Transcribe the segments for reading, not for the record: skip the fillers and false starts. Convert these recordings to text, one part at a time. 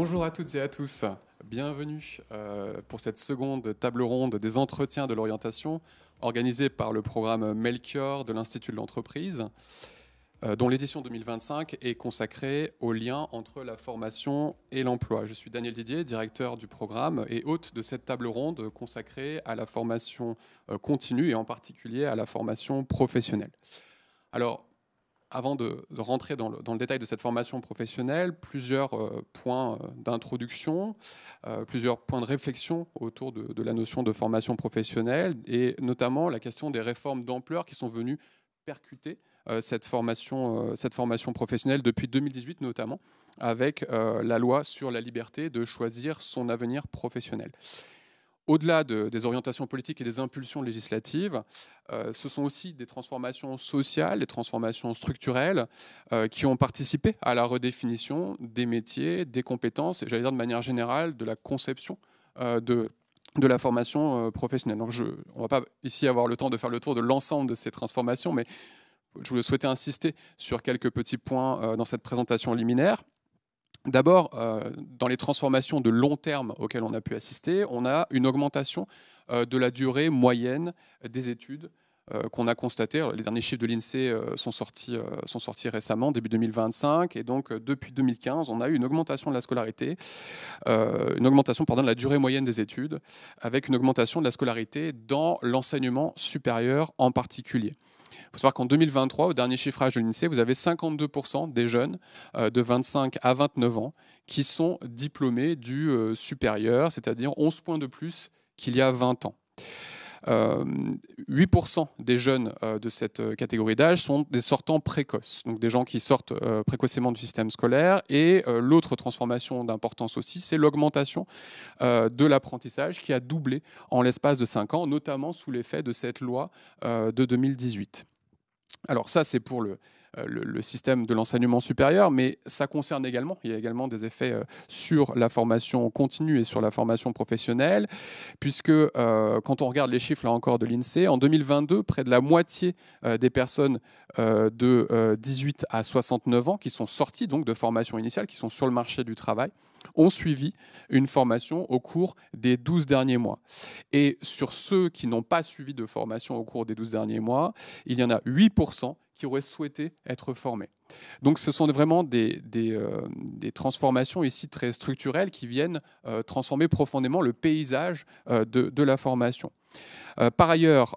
Bonjour à toutes et à tous, bienvenue pour cette seconde table ronde des entretiens de l'orientation organisée par le programme Melchior de l'Institut de l'entreprise, dont l'édition 2025 est consacrée au lien entre la formation et l'emploi. Je suis Daniel Didier, directeur du programme et hôte de cette table ronde consacrée à la formation continue et en particulier à la formation professionnelle. Alors, avant de rentrer dans le détail de cette formation professionnelle, plusieurs points d'introduction, plusieurs points de réflexion autour de la notion de formation professionnelle et notamment la question des réformes d'ampleur qui sont venues percuter cette formation professionnelle depuis 2018 notamment, avec la loi sur la liberté de choisir son avenir professionnel. Au-delà des orientations politiques et des impulsions législatives, ce sont aussi des transformations sociales, des transformations structurelles qui ont participé à la redéfinition des métiers, des compétences, et j'allais dire de manière générale de la conception de la formation professionnelle. Donc on ne va pas ici avoir le temps de faire le tour de l'ensemble de ces transformations, mais je souhaitais insister sur quelques petits points dans cette présentation liminaire. D'abord, dans les transformations de long terme auxquelles on a pu assister, on a une augmentation de la durée moyenne des études qu'on a constatées. Alors, les derniers chiffres de l'INSEE sont sortis récemment, début 2025, et donc depuis 2015, on a eu une augmentation de la scolarité, de la durée moyenne des études, avec une augmentation de la scolarité dans l'enseignement supérieur en particulier. Il faut savoir qu'en 2023, au dernier chiffrage de l'INSEE, vous avez 52% des jeunes de 25 à 29 ans qui sont diplômés du supérieur, c'est-à-dire 11 points de plus qu'il y a 20 ans. 8% des jeunes de cette catégorie d'âge sont des sortants précoces, donc des gens qui sortent précocement du système scolaire. Et l'autre transformation d'importance aussi, c'est l'augmentation de l'apprentissage qui a doublé en l'espace de 5 ans, notamment sous l'effet de cette loi de 2018. Alors ça, c'est pour le système de l'enseignement supérieur, mais ça concerne également, il y a également des effets sur la formation continue et sur la formation professionnelle, puisque quand on regarde les chiffres, là encore, de l'INSEE, en 2022, près de la moitié des personnes de 18 à 69 ans qui sont sorties donc de formation initiale, qui sont sur le marché du travail, ont suivi une formation au cours des 12 derniers mois. Et sur ceux qui n'ont pas suivi de formation au cours des 12 derniers mois, il y en a 8% qui auraient souhaité être formés. Donc ce sont vraiment des transformations ici très structurelles qui viennent transformer profondément le paysage de la formation. Par ailleurs,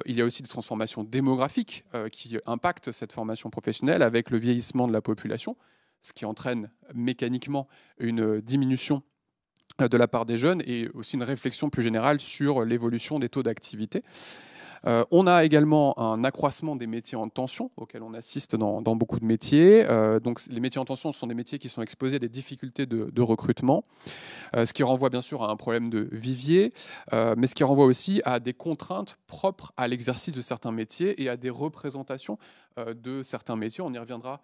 il y a aussi des transformations démographiques qui impactent cette formation professionnelle avec le vieillissement de la population, ce qui entraîne mécaniquement une diminution de la part des jeunes et aussi une réflexion plus générale sur l'évolution des taux d'activité. On a également un accroissement des métiers en tension auxquels on assiste dans beaucoup de métiers. Donc, les métiers en tension sont des métiers qui sont exposés à des difficultés de recrutement, ce qui renvoie bien sûr à un problème de vivier, mais ce qui renvoie aussi à des contraintes propres à l'exercice de certains métiers et à des représentations de certains métiers. On y reviendra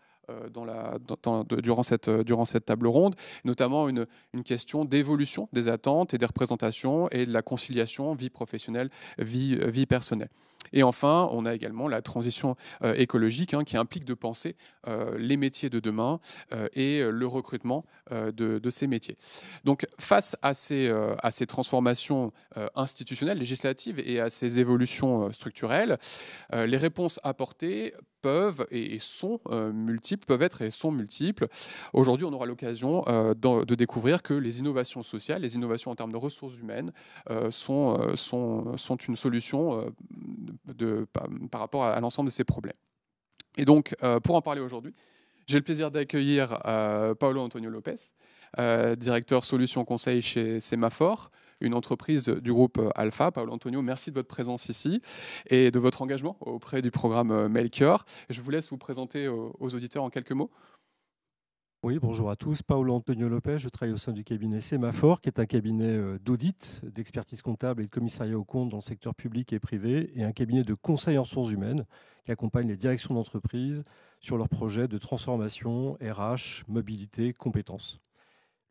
durant cette table ronde, notamment une question d'évolution des attentes et des représentations et de la conciliation vie professionnelle, vie personnelle. Et enfin, on a également la transition écologique qui implique de penser les métiers de demain et le recrutement de ces métiers. Donc, face à ces transformations institutionnelles, législatives et à ces évolutions structurelles, les réponses apportées peuvent et sont multiples, peuvent être et sont multiples. Aujourd'hui, on aura l'occasion de découvrir que les innovations sociales, les innovations en termes de ressources humaines sont une solution par rapport à l'ensemble de ces problèmes. Et donc, pour en parler aujourd'hui, j'ai le plaisir d'accueillir Paolo Antonio Lopez, directeur solutions conseil chez Semafor, une entreprise du groupe Alpha. Paolo Antonio, merci de votre présence ici et de votre engagement auprès du programme Melchior. Je vous laisse vous présenter aux auditeurs en quelques mots. Oui, bonjour à tous. Paolo Antonio Lopez, je travaille au sein du cabinet Semafor, qui est un cabinet d'audit, d'expertise comptable et de commissariat aux comptes dans le secteur public et privé, et un cabinet de conseil en ressources humaines qui accompagne les directions d'entreprise sur leurs projets de transformation, RH, mobilité, compétences.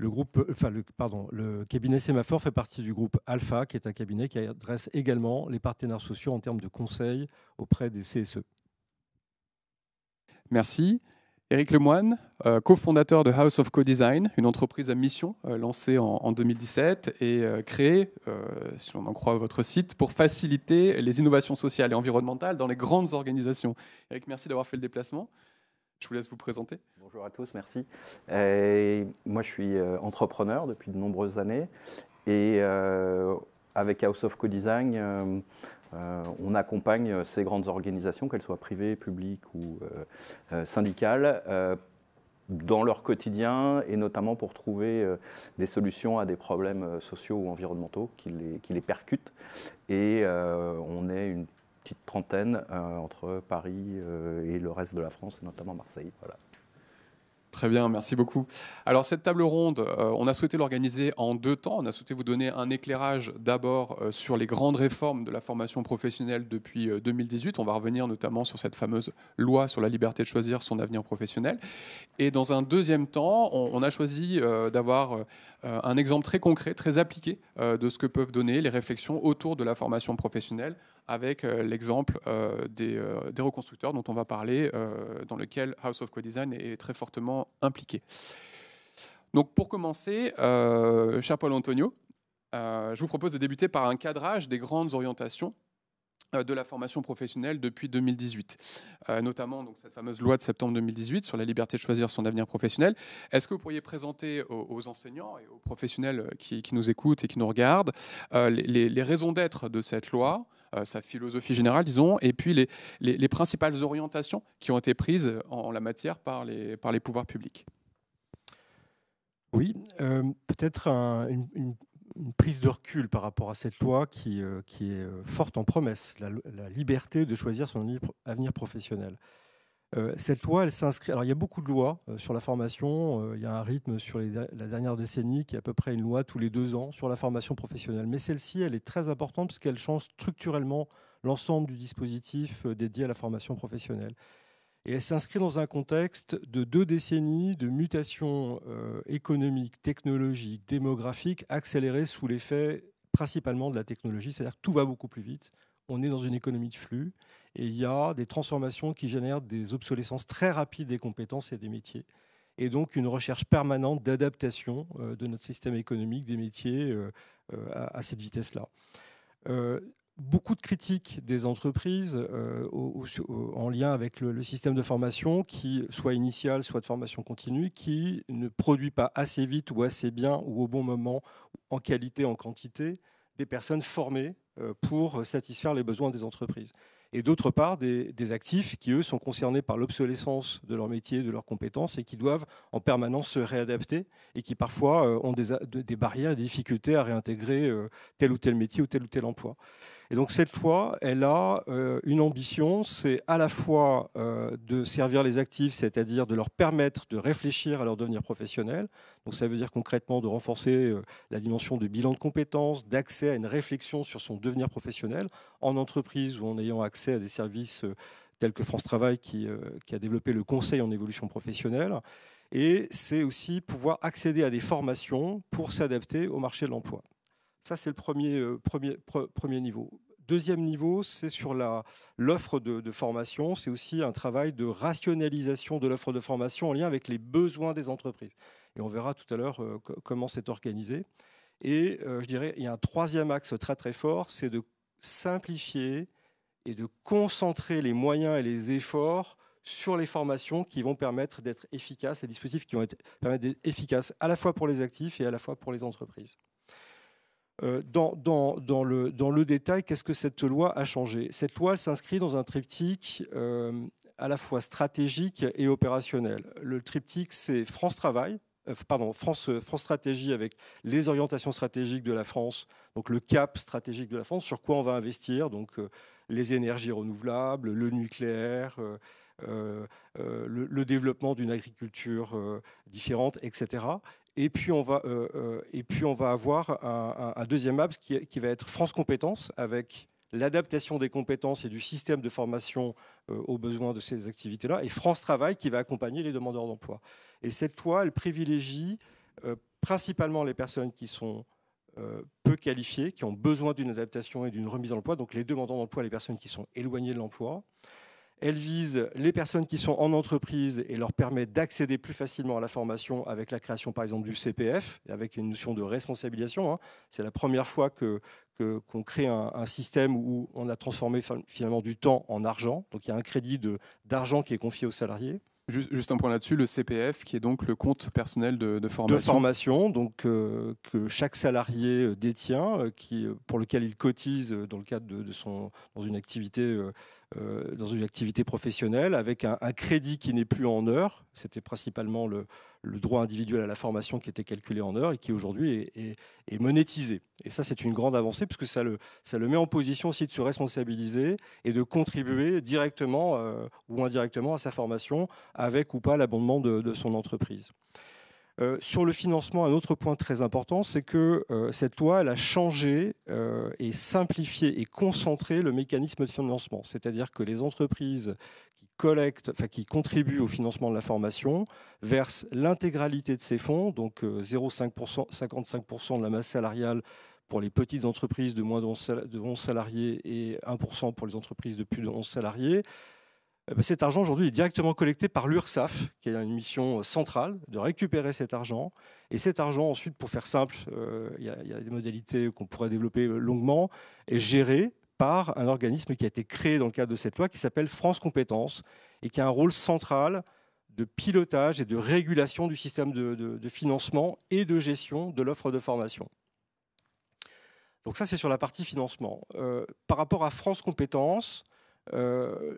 Le cabinet Semafor fait partie du groupe Alpha, qui est un cabinet qui adresse également les partenaires sociaux en termes de conseil auprès des CSE. Merci. Éric Lemoine, cofondateur de House of Co-Design, une entreprise à mission lancée en 2017 et créée, si l'on en croit votre site, pour faciliter les innovations sociales et environnementales dans les grandes organisations. Éric, merci d'avoir fait le déplacement. Je vous laisse vous présenter. Bonjour à tous, merci. Moi, je suis entrepreneur depuis de nombreuses années et avec House of Co-Design, on accompagne ces grandes organisations, qu'elles soient privées, publiques ou syndicales, dans leur quotidien et notamment pour trouver des solutions à des problèmes sociaux ou environnementaux qui les percutent. Et on est une petite trentaine entre Paris et le reste de la France, notamment Marseille. Voilà. Très bien, merci beaucoup. Alors cette table ronde, on a souhaité l'organiser en 2 temps. On a souhaité vous donner un éclairage d'abord sur les grandes réformes de la formation professionnelle depuis 2018. On va revenir notamment sur cette fameuse loi sur la liberté de choisir son avenir professionnel. Et dans un deuxième temps, on a choisi d'avoir un exemple très concret, très appliqué de ce que peuvent donner les réflexions autour de la formation professionnelle, avec l'exemple des reconstructeurs dont on va parler, dans lequel House of Co-Design est très fortement impliqué. Donc pour commencer, cher Paul Antonio, je vous propose de débuter par un cadrage des grandes orientations de la formation professionnelle depuis 2018, notamment donc, cette fameuse loi de septembre 2018 sur la liberté de choisir son avenir professionnel. Est-ce que vous pourriez présenter aux enseignants et aux professionnels qui nous écoutent et qui nous regardent les raisons d'être de cette loi, sa philosophie générale, disons, et puis les principales orientations qui ont été prises en la matière par les pouvoirs publics? Oui, peut-être une prise de recul par rapport à cette loi qui est forte en promesse, la liberté de choisir son avenir professionnel. Cette loi, elle s'inscrit. Alors, il y a beaucoup de lois sur la formation. Il y a un rythme sur la dernière décennie qui est à peu près une loi tous les 2 ans sur la formation professionnelle. Mais celle-ci, elle est très importante parce qu'elle change structurellement l'ensemble du dispositif dédié à la formation professionnelle. Et elle s'inscrit dans un contexte de 2 décennies de mutations économiques, technologiques, démographiques, accélérées sous l'effet principalement de la technologie. C'est-à-dire que tout va beaucoup plus vite. On est dans une économie de flux et il y a des transformations qui génèrent des obsolescences très rapides des compétences et des métiers. Et donc une recherche permanente d'adaptation de notre système économique, des métiers à cette vitesse-là. Beaucoup de critiques des entreprises en lien avec le système de formation, qui soit initial, soit de formation continue, qui ne produit pas assez vite ou assez bien ou au bon moment, en qualité, en quantité, des personnes formées pour satisfaire les besoins des entreprises. Et d'autre part, des actifs qui, eux, sont concernés par l'obsolescence de leur métier, de leurs compétences, et qui doivent en permanence se réadapter, et qui parfois ont des barrières et des difficultés à réintégrer tel ou tel métier ou tel emploi. Et donc cette loi, elle a une ambition, c'est à la fois de servir les actifs, c'est-à-dire de leur permettre de réfléchir à leur devenir professionnel. Donc ça veut dire concrètement de renforcer la dimension de bilan de compétences, d'accès à une réflexion sur son devenir professionnel en entreprise ou en ayant accès à des services tels que France Travail qui a développé le conseil en évolution professionnelle. Et c'est aussi pouvoir accéder à des formations pour s'adapter au marché de l'emploi. Ça, c'est le premier niveau. Deuxième niveau, c'est sur l'offre de formation. C'est aussi un travail de rationalisation de l'offre de formation en lien avec les besoins des entreprises. Et on verra tout à l'heure comment c'est organisé. Et je dirais, il y a un troisième axe très très fort, c'est de simplifier et de concentrer les moyens et les efforts sur les formations qui vont permettre d'être efficaces, les dispositifs qui vont permettre d'être efficaces à la fois pour les actifs et à la fois pour les entreprises. Dans le détail, qu'est-ce que cette loi a changé? Cette loi, elle s'inscrit dans un triptyque à la fois stratégique et opérationnel. Le triptyque, c'est France Stratégie avec les orientations stratégiques de la France, donc le cap stratégique de la France, sur quoi on va investir, donc les énergies renouvelables, le nucléaire, le développement d'une agriculture différente, etc. Et puis on va avoir un deuxième axe qui va être France Compétences, avec l'adaptation des compétences et du système de formation aux besoins de ces activités-là, et France Travail qui va accompagner les demandeurs d'emploi. Et cette loi, elle privilégie principalement les personnes qui sont peu qualifiées, qui ont besoin d'une adaptation et d'une remise en emploi, donc les demandeurs d'emploi, les personnes qui sont éloignées de l'emploi. Elle vise les personnes qui sont en entreprise et leur permet d'accéder plus facilement à la formation avec la création, par exemple, du CPF, et avec une notion de responsabilisation. Hein. C'est la première fois qu'on crée un système où on a transformé finalement du temps en argent. Donc il y a un crédit d'argent qui est confié aux salariés. Juste un point là-dessus, le CPF, qui est donc le compte personnel de formation. De formation, donc que chaque salarié détient, pour lequel il cotise dans le cadre dans une activité professionnelle, avec un crédit qui n'est plus en heures. C'était principalement le droit individuel à la formation qui était calculé en heures et qui aujourd'hui est monétisé. Et ça, c'est une grande avancée puisque ça le met en position aussi de se responsabiliser et de contribuer directement ou indirectement à sa formation avec ou pas l'abondement de son entreprise. Sur le financement, un autre point très important, c'est que cette loi elle a changé et simplifié et concentré le mécanisme de financement. C'est-à-dire que les entreprises qui contribuent au financement de la formation versent l'intégralité de ces fonds, donc 0,5%, 55% de la masse salariale pour les petites entreprises de moins de 11 salariés et 1% pour les entreprises de plus de 11 salariés. Cet argent, aujourd'hui, est directement collecté par l'URSSAF, qui a une mission centrale de récupérer cet argent. Et cet argent, ensuite, pour faire simple, il y a des modalités qu'on pourrait développer longuement, est géré par un organisme qui a été créé dans le cadre de cette loi, qui s'appelle France Compétences, et qui a un rôle central de pilotage et de régulation du système de financement et de gestion de l'offre de formation. Donc ça, c'est sur la partie financement. Par rapport à France Compétences,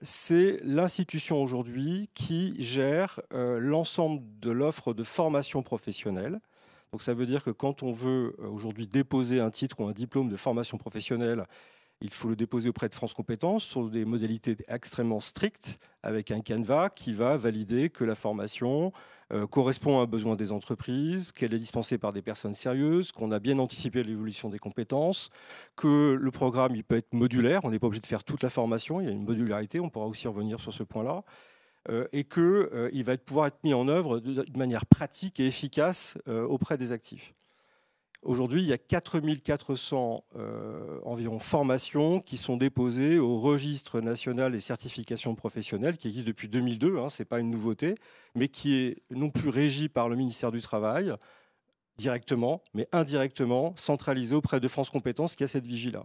c'est l'institution aujourd'hui qui gère l'ensemble de l'offre de formation professionnelle. Donc ça veut dire que quand on veut aujourd'hui déposer un titre ou un diplôme de formation professionnelle, il faut le déposer auprès de France Compétences sur des modalités extrêmement strictes, avec un canevas qui va valider que la formation correspond à un besoin des entreprises, qu'elle est dispensée par des personnes sérieuses, qu'on a bien anticipé l'évolution des compétences, que le programme il peut être modulaire, on n'est pas obligé de faire toute la formation, il y a une modularité, on pourra aussi revenir sur ce point-là, et qu'il va pouvoir être mis en œuvre de manière pratique et efficace auprès des actifs. Aujourd'hui, il y a 4400 environ formations qui sont déposées au registre national des certifications professionnelles, qui existe depuis 2002, hein, ce n'est pas une nouveauté, mais qui est non plus régie par le ministère du Travail, directement, mais indirectement, centralisée auprès de France Compétences, qui a cette vigie-là.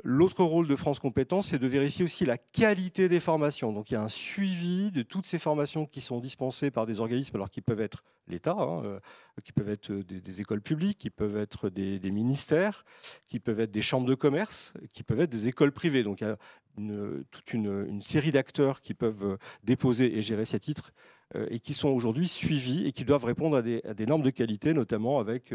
L'autre rôle de France Compétences, c'est de vérifier aussi la qualité des formations. Donc il y a un suivi de toutes ces formations qui sont dispensées par des organismes, alors qui peuvent être l'État, hein, qui peuvent être des écoles publiques, qui peuvent être des ministères, qui peuvent être des chambres de commerce, qui peuvent être des écoles privées. Donc il y a toute une série d'acteurs qui peuvent déposer et gérer ces titres et qui sont aujourd'hui suivis et qui doivent répondre à des normes de qualité, notamment avec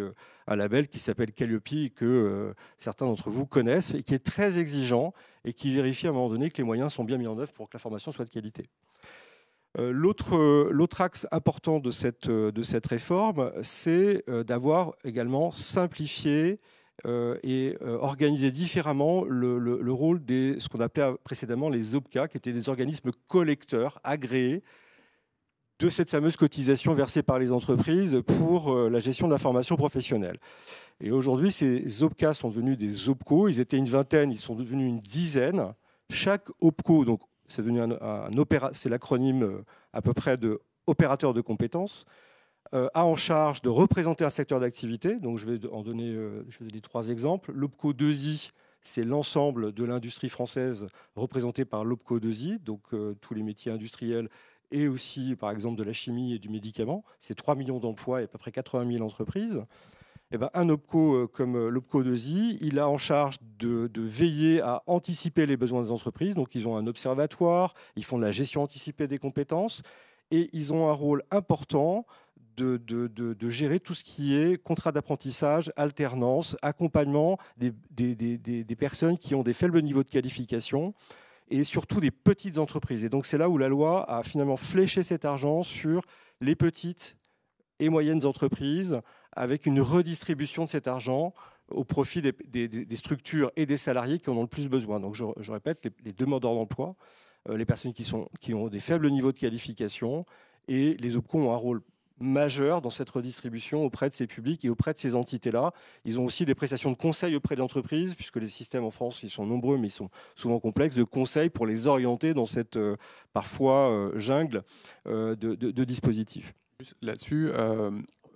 un label qui s'appelle Calliope et que certains d'entre vous connaissent et qui est très exigeant et qui vérifie à un moment donné que les moyens sont bien mis en œuvre pour que la formation soit de qualité. L'autre axe important de cette réforme, c'est d'avoir également simplifié et organiser différemment le rôle des ce qu'on appelait précédemment les OPCA, qui étaient des organismes collecteurs agréés de cette fameuse cotisation versée par les entreprises pour la gestion de la formation professionnelle. Et aujourd'hui, ces OPCA sont devenus des OPCO. Ils étaient une vingtaine, ils sont devenus une dizaine. Chaque OPCO, donc c'est devenu c'est l'acronyme à peu près de opérateur de compétences, a en charge de représenter un secteur d'activité. Donc je vais donner 3 exemples. L'OPCO 2I, c'est l'ensemble de l'industrie française représentée par l'OPCO 2I, donc tous les métiers industriels et aussi, par exemple, de la chimie et du médicament. C'est 3 millions d'emplois et à peu près 80 000 entreprises. Et ben, un OPCO comme l'OPCO 2I, il a en charge de veiller à anticiper les besoins des entreprises. Donc, ils ont un observatoire, ils font de la gestion anticipée des compétences et ils ont un rôle important de gérer tout ce qui est contrat d'apprentissage, alternance, accompagnement des personnes qui ont des faibles niveaux de qualification et surtout des petites entreprises. Et donc, c'est là où la loi a finalement fléché cet argent sur les petites et moyennes entreprises, avec une redistribution de cet argent au profit des structures et des salariés qui en ont le plus besoin. Donc je répète, les demandeurs d'emploi, les personnes qui ont des faibles niveaux de qualification, et les OPCO ont un rôle majeur dans cette redistribution auprès de ces publics et auprès de ces entités-là. Ils ont aussi des prestations de conseil auprès de l'entreprise, puisque les systèmes en France, ils sont nombreux, mais ils sont souvent complexes, de conseil pour les orienter dans cette parfois jungle de dispositifs. Là-dessus,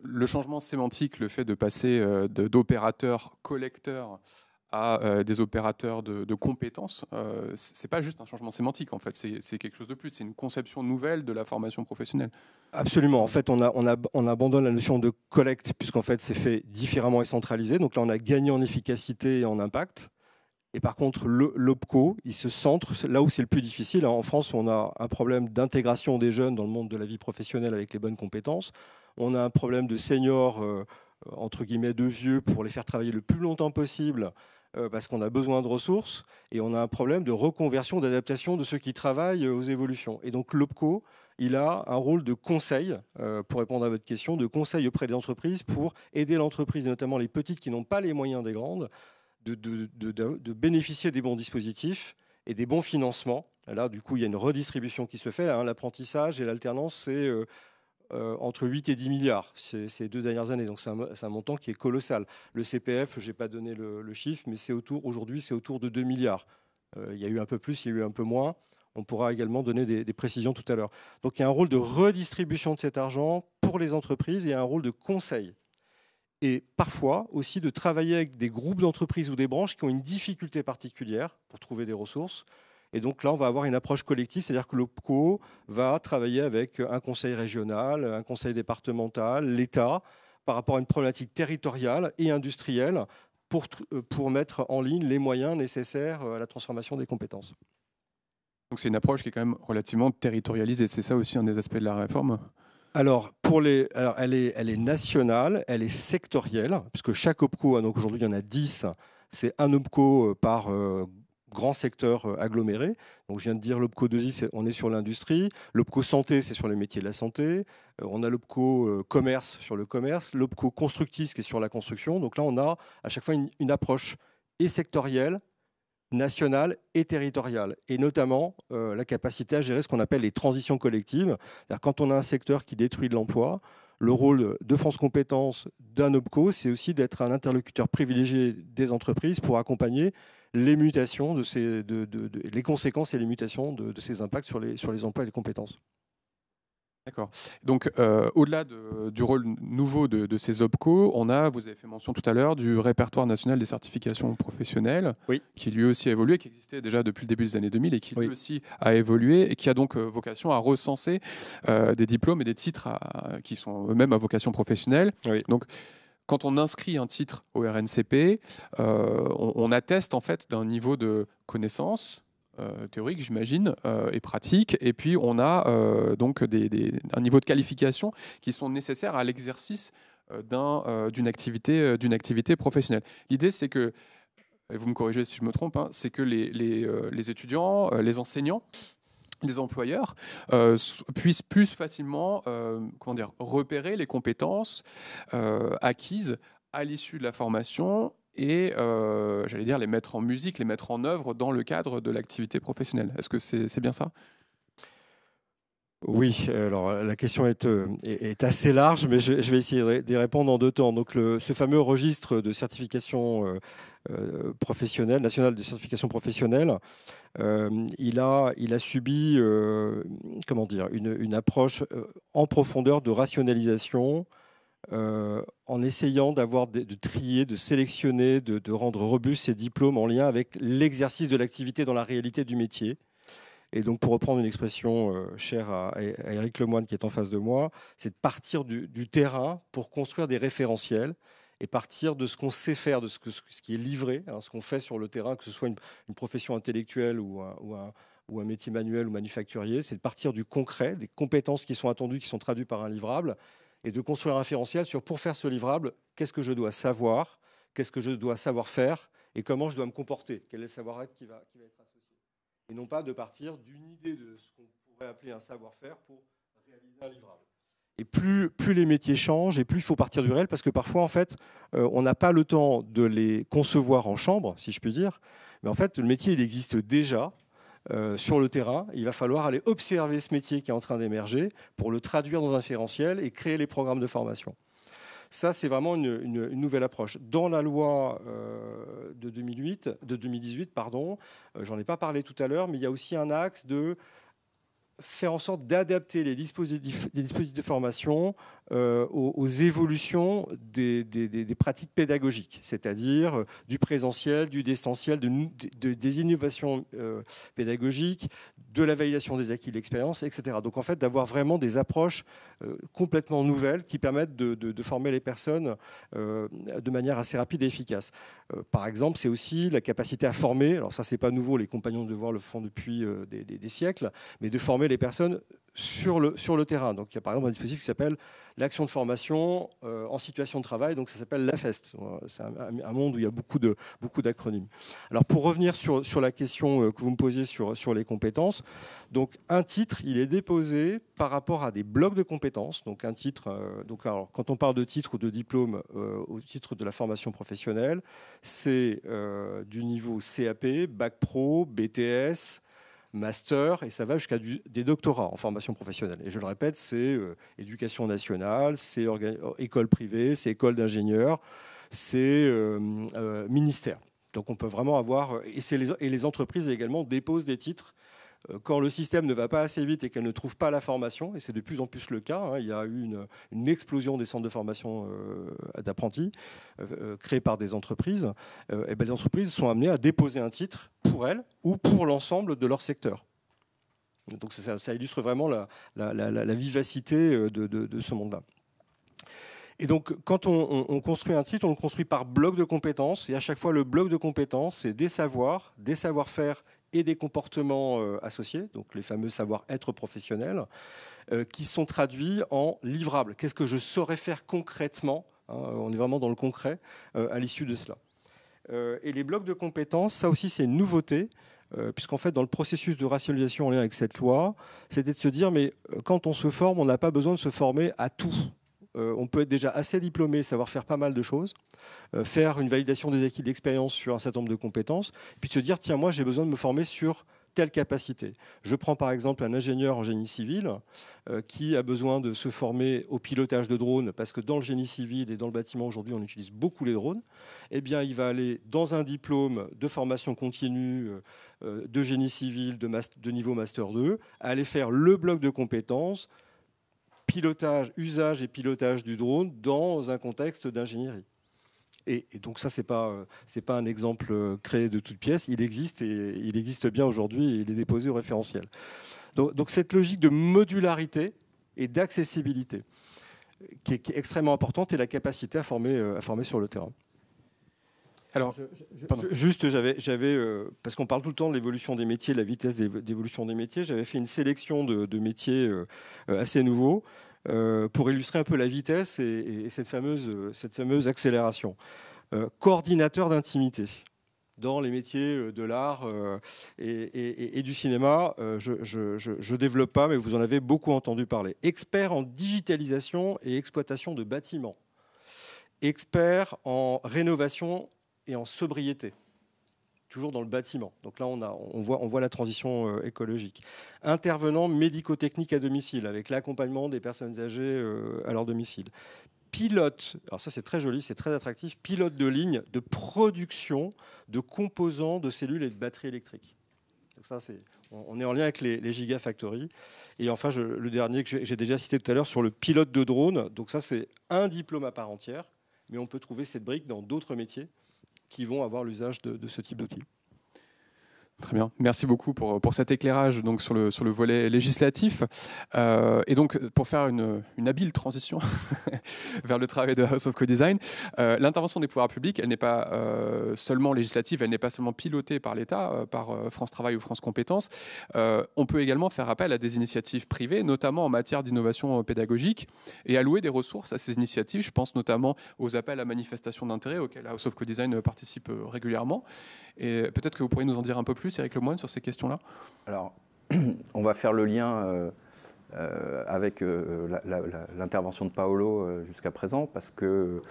le changement sémantique, le fait de passer d'opérateurs collecteurs à des opérateurs de compétences, c'est pas juste un changement sémantique, en fait, c'est quelque chose de plus, c'est une conception nouvelle de la formation professionnelle. Absolument, en fait, on abandonne la notion de collecte, puisqu'en fait, c'est fait différemment et centralisé, donc là, on a gagné en efficacité et en impact. Et par contre, l'OPCO, il se centre là où c'est le plus difficile. En France, on a un problème d'intégration des jeunes dans le monde de la vie professionnelle avec les bonnes compétences. On a un problème de seniors, entre guillemets, de vieux, pour les faire travailler le plus longtemps possible, parce qu'on a besoin de ressources. Et on a un problème de reconversion, d'adaptation de ceux qui travaillent aux évolutions. Et donc l'OPCO, il a un rôle de conseil, pour répondre à votre question, de conseil auprès des entreprises pour aider l'entreprise, notamment les petites qui n'ont pas les moyens des grandes, de bénéficier des bons dispositifs et des bons financements. Là, du coup, il y a une redistribution qui se fait. L'apprentissage et l'alternance, c'est entre 8 et 10 milliards ces 2 dernières années. Donc, c'est un montant qui est colossal. Le CPF, je n'ai pas donné le chiffre, mais aujourd'hui, c'est autour de 2 milliards. Il y a eu un peu plus, il y a eu un peu moins. On pourra également donner des précisions tout à l'heure. Donc, il y a un rôle de redistribution de cet argent pour les entreprises et un rôle de conseil. Et parfois aussi de travailler avec des groupes d'entreprises ou des branches qui ont une difficulté particulière pour trouver des ressources. Et donc là, on va avoir une approche collective, c'est-à-dire que l'OPCO va travailler avec un conseil régional, un conseil départemental, l'État, par rapport à une problématique territoriale et industrielle pour mettre en ligne les moyens nécessaires à la transformation des compétences. Donc c'est une approche qui est quand même relativement territorialisée. C'est ça aussi un des aspects de la réforme ? Alors, elle est nationale, elle est sectorielle, puisque chaque OPCO, donc aujourd'hui il y en a 10, c'est un OPCO par grand secteur aggloméré. Donc je viens de dire l'OPCO 2I, on est sur l'industrie. L'OPCO santé, c'est sur les métiers de la santé. On a l'OPCO commerce sur le commerce. L'OPCO constructif qui est sur la construction. Donc là, on a à chaque fois une approche et sectorielle, nationale et territoriale, et notamment la capacité à gérer ce qu'on appelle les transitions collectives. Quand on a un secteur qui détruit de l'emploi, le rôle de France Compétences, d'un OPCO, c'est aussi d'être un interlocuteur privilégié des entreprises pour accompagner les mutations, les conséquences et les mutations de ces impacts sur les emplois et les compétences. D'accord. Donc, au-delà du rôle nouveau de ces OPCO, vous avez fait mention tout à l'heure du répertoire national des certifications professionnelles, oui, qui lui aussi a évolué, qui existait déjà depuis le début des années 2000 et qui lui oui, aussi a évolué et qui a donc vocation à recenser des diplômes et des titres qui sont eux-mêmes à vocation professionnelle. Oui. Donc, quand on inscrit un titre au RNCP, on atteste en fait d'un niveau de connaissance théorique, j'imagine, et pratique. Et puis, on a donc un niveau de qualification qui sont nécessaires à l'exercice d'une activité professionnelle. L'idée, c'est que, et vous me corrigez si je me trompe, hein, c'est que les étudiants, les enseignants, les employeurs puissent plus facilement repérer les compétences acquises à l'issue de la formation et, j'allais dire, les mettre en musique, les mettre en œuvre dans le cadre de l'activité professionnelle. Est-ce que c'est bien ça ? Oui, alors la question est assez large, mais je vais essayer d'y répondre en 2 temps. Donc, ce fameux registre de certification professionnelle, national de certification professionnelle, il a subi une approche en profondeur de rationalisation, en essayant de trier, de sélectionner, de rendre robustes ces diplômes en lien avec l'exercice de l'activité dans la réalité du métier. Et donc, pour reprendre une expression chère à Éric Lemoine qui est en face de moi, c'est de partir du terrain pour construire des référentiels et partir de ce qu'on sait faire, de ce qui est livré, ce qu'on fait sur le terrain, que ce soit une profession intellectuelle ou un métier manuel ou manufacturier. C'est de partir du concret, des compétences qui sont attendues, qui sont traduites par un livrable, et de construire un référentiel sur, pour faire ce livrable, qu'est-ce que je dois savoir, qu'est-ce que je dois savoir faire, et comment je dois me comporter, quel est le savoir-être qui va être associé. Et non pas de partir d'une idée de ce qu'on pourrait appeler un savoir-faire pour réaliser un livrable. Et plus les métiers changent, et plus il faut partir du réel, parce que parfois, en fait, on n'a pas le temps de les concevoir en chambre, si je puis dire. Mais en fait, le métier, il existe déjà. sur le terrain. Il va falloir aller observer ce métier qui est en train d'émerger pour le traduire dans un référentiel et créer les programmes de formation. Ça, c'est vraiment une nouvelle approche. Dans la loi de 2018, j'en ai pas parlé tout à l'heure, mais il y a aussi un axe de faire en sorte d'adapter les dispositifs de formation aux évolutions des pratiques pédagogiques, c'est-à-dire du présentiel, du distanciel, des innovations pédagogiques, de la validation des acquis de l'expérience, etc. Donc en fait, d'avoir vraiment des approches complètement nouvelles qui permettent de former les personnes de manière assez rapide et efficace. Par exemple, c'est aussi la capacité à former, alors ça c'est pas nouveau, les compagnons de devoir le font depuis des siècles, mais de former les personnes sur le terrain. Donc il y a par exemple un dispositif qui s'appelle l'action de formation en situation de travail, donc ça s'appelle l'AFEST. C'est un monde où il y a beaucoup d'acronymes. Alors pour revenir sur la question que vous me posiez sur les compétences, donc un titre, il est déposé par rapport à des blocs de compétences. Donc un titre, alors, quand on parle de titre ou de diplôme au titre de la formation professionnelle, c'est du niveau CAP, Bac Pro, BTS, master, et ça va jusqu'à des doctorats en formation professionnelle. Et je le répète, c'est éducation nationale, c'est école privée, c'est école d'ingénieurs, c'est ministère. Donc on peut vraiment avoir... Et les entreprises également déposent des titres quand le système ne va pas assez vite et qu'elles ne trouvent pas la formation, et c'est de plus en plus le cas, hein, il y a eu une explosion des centres de formation d'apprentis créés par des entreprises, et les entreprises sont amenées à déposer un titre pour elles ou pour l'ensemble de leur secteur. Donc ça illustre vraiment la vivacité de ce monde-là. Et donc, quand on construit un titre, on le construit par bloc de compétences. Et à chaque fois, le bloc de compétences, c'est des savoirs, des savoir-faire et des comportements associés, donc les fameux savoir-être professionnels, qui sont traduits en livrables. Qu'est-ce que je saurais faire concrètement, hein, on est vraiment dans le concret, à l'issue de cela. Et les blocs de compétences, ça aussi, c'est une nouveauté. Puisqu'en fait, dans le processus de rationalisation en lien avec cette loi, c'était de se dire, mais quand on se forme, on n'a pas besoin de se former à tout. On peut être déjà assez diplômé, savoir faire pas mal de choses, faire une validation des acquis d'expérience sur un certain nombre de compétences, puis se dire, tiens, moi, j'ai besoin de me former sur telle capacité. Je prends par exemple un ingénieur en génie civil qui a besoin de se former au pilotage de drones, parce que dans le génie civil et dans le bâtiment, aujourd'hui, on utilise beaucoup les drones. Eh bien, il va aller dans un diplôme de formation continue de génie civil de niveau Master 2, aller faire le bloc de compétences, pilotage, usage et pilotage du drone dans un contexte d'ingénierie. Et donc ça, c'est pas un exemple créé de toutes pièces, il existe et il existe bien aujourd'hui et il est déposé au référentiel. Donc cette logique de modularité et d'accessibilité qui est extrêmement importante et la capacité à former sur le terrain. Alors, juste, parce qu'on parle tout le temps de l'évolution des métiers, de la vitesse d'évolution des métiers, j'avais fait une sélection de métiers assez nouveaux pour illustrer un peu la vitesse et cette fameuse accélération. Coordinateur d'intimité. Dans les métiers de l'art et du cinéma, je ne développe pas, mais vous en avez beaucoup entendu parler. Expert en digitalisation et exploitation de bâtiments. Expert en rénovation et en sobriété, toujours dans le bâtiment. Donc là, on voit la transition écologique. Intervenant médico-technique à domicile, avec l'accompagnement des personnes âgées à leur domicile. Pilote, alors ça c'est très joli, c'est très attractif, pilote de ligne de production de composants de cellules et de batteries électriques. Donc ça, on est en lien avec les gigafactories. Et enfin, le dernier que j'ai déjà cité tout à l'heure sur le pilote de drone, donc ça c'est un diplôme à part entière, mais on peut trouver cette brique dans d'autres métiers qui vont avoir l'usage de ce type d'outils. Très bien, merci beaucoup pour cet éclairage donc, sur le volet législatif. Et donc, pour faire une habile transition vers le travail de House of Co-Design, l'intervention des pouvoirs publics, elle n'est pas seulement législative, elle n'est pas seulement pilotée par l'État, par France Travail ou France Compétences. On peut également faire appel à des initiatives privées, notamment en matière d'innovation pédagogique, et allouer des ressources à ces initiatives. Je pense notamment aux appels à manifestation d'intérêt auxquels House of Co-Design participe régulièrement. Et peut-être que vous pourriez nous en dire un peu plus, Éric Lemoine, sur ces questions-là. Alors, on va faire le lien avec l'intervention de Paolo jusqu'à présent, parce que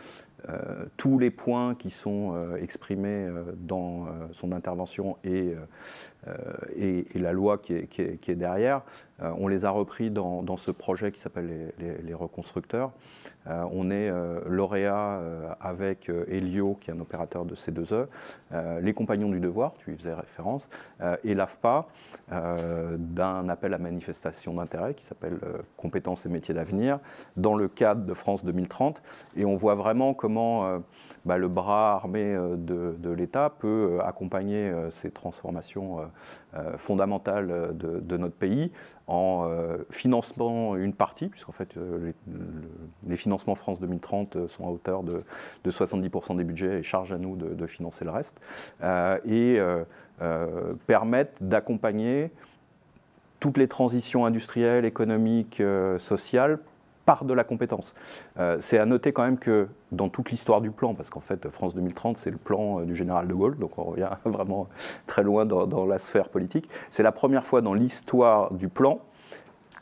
tous les points qui sont exprimés dans son intervention et la loi qui est derrière, on les a repris dans ce projet qui s'appelle les reconstructeurs. On est lauréat avec Elio, qui est un opérateur de C2E, les Compagnons du Devoir, tu y faisais référence, et l'AFPA, d'un appel à manifestation d'intérêt qui s'appelle Compétences et métiers d'avenir, dans le cadre de France 2030. Et on voit vraiment comment le bras armé de l'État peut accompagner ces transformations fondamentales de notre pays en financement une partie, puisqu'en fait les financements France 2030 sont à hauteur de 70% des budgets et charge à nous de financer le reste, et permettent d'accompagner toutes les transitions industrielles, économiques, sociales par de la compétence. C'est à noter quand même que dans toute l'histoire du plan, parce qu'en fait France 2030 c'est le plan du général de Gaulle, donc on revient vraiment très loin dans la sphère politique, c'est la première fois dans l'histoire du plan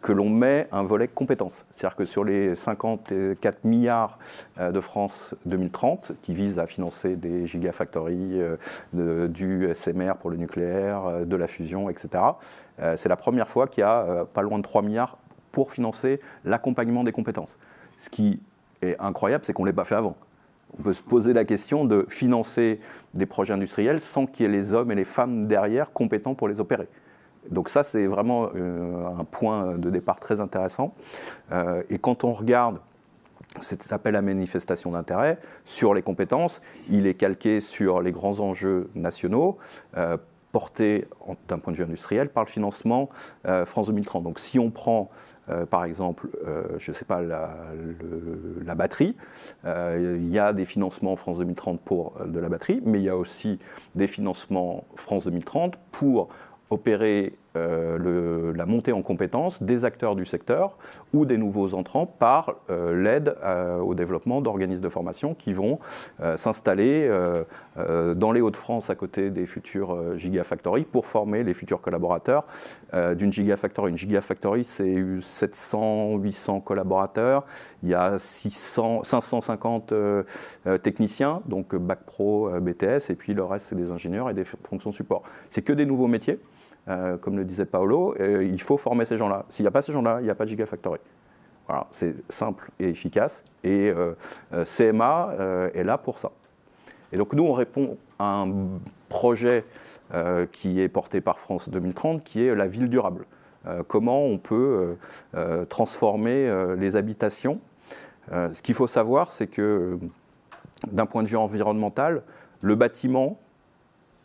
que l'on met un volet compétences. C'est-à-dire que sur les 54 milliards de France 2030, qui visent à financer des gigafactories, du SMR pour le nucléaire, de la fusion, etc., c'est la première fois qu'il y a pas loin de 3 milliards pour financer l'accompagnement des compétences. Ce qui est incroyable, c'est qu'on ne l'ait pas fait avant. On peut se poser la question de financer des projets industriels sans qu'il y ait les hommes et les femmes derrière compétents pour les opérer. Donc ça, c'est vraiment un point de départ très intéressant. Et quand on regarde cet appel à manifestation d'intérêt sur les compétences, il est calqué sur les grands enjeux nationaux, portés d'un point de vue industriel par le financement France 2030. Donc si on prend par exemple, je ne sais pas, la batterie, il y a des financements France 2030 pour de la batterie, mais il y a aussi des financements France 2030 pour opérer la montée en compétences des acteurs du secteur ou des nouveaux entrants par l'aide au développement d'organismes de formation qui vont s'installer dans les Hauts-de-France à côté des futures gigafactories pour former les futurs collaborateurs d'une gigafactory. Une gigafactory, c'est 700-800 collaborateurs, il y a 550 techniciens, donc Bac Pro, BTS, et puis le reste, c'est des ingénieurs et des fonctions support. C'est que des nouveaux métiers. Comme le disait Paolo, il faut former ces gens-là. S'il n'y a pas ces gens-là, il n'y a pas de gigafactory. Voilà, c'est simple et efficace. Et CMA est là pour ça. Et donc nous, on répond à un projet qui est porté par France 2030, qui est la ville durable. Comment on peut transformer les habitations. Ce qu'il faut savoir, c'est que d'un point de vue environnemental, le bâtiment,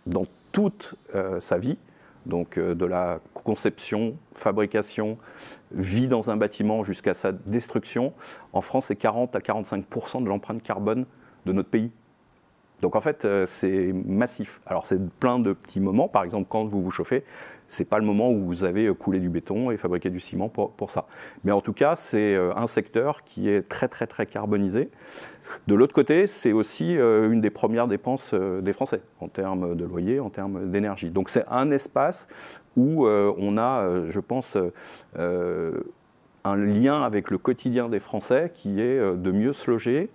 dans toute sa vie, donc de la conception, fabrication, vie dans un bâtiment jusqu'à sa destruction, en France, c'est 40 à 45% de l'empreinte carbone de notre pays. Donc en fait, c'est massif. Alors c'est plein de petits moments, par exemple quand vous vous chauffez, c'est pas le moment où vous avez coulé du béton et fabriqué du ciment pour ça. Mais en tout cas, c'est un secteur qui est très très très carbonisé. De l'autre côté, c'est aussi une des premières dépenses des Français, en termes de loyer, en termes d'énergie. Donc c'est un espace où on a, je pense, un lien avec le quotidien des Français qui est de mieux se loger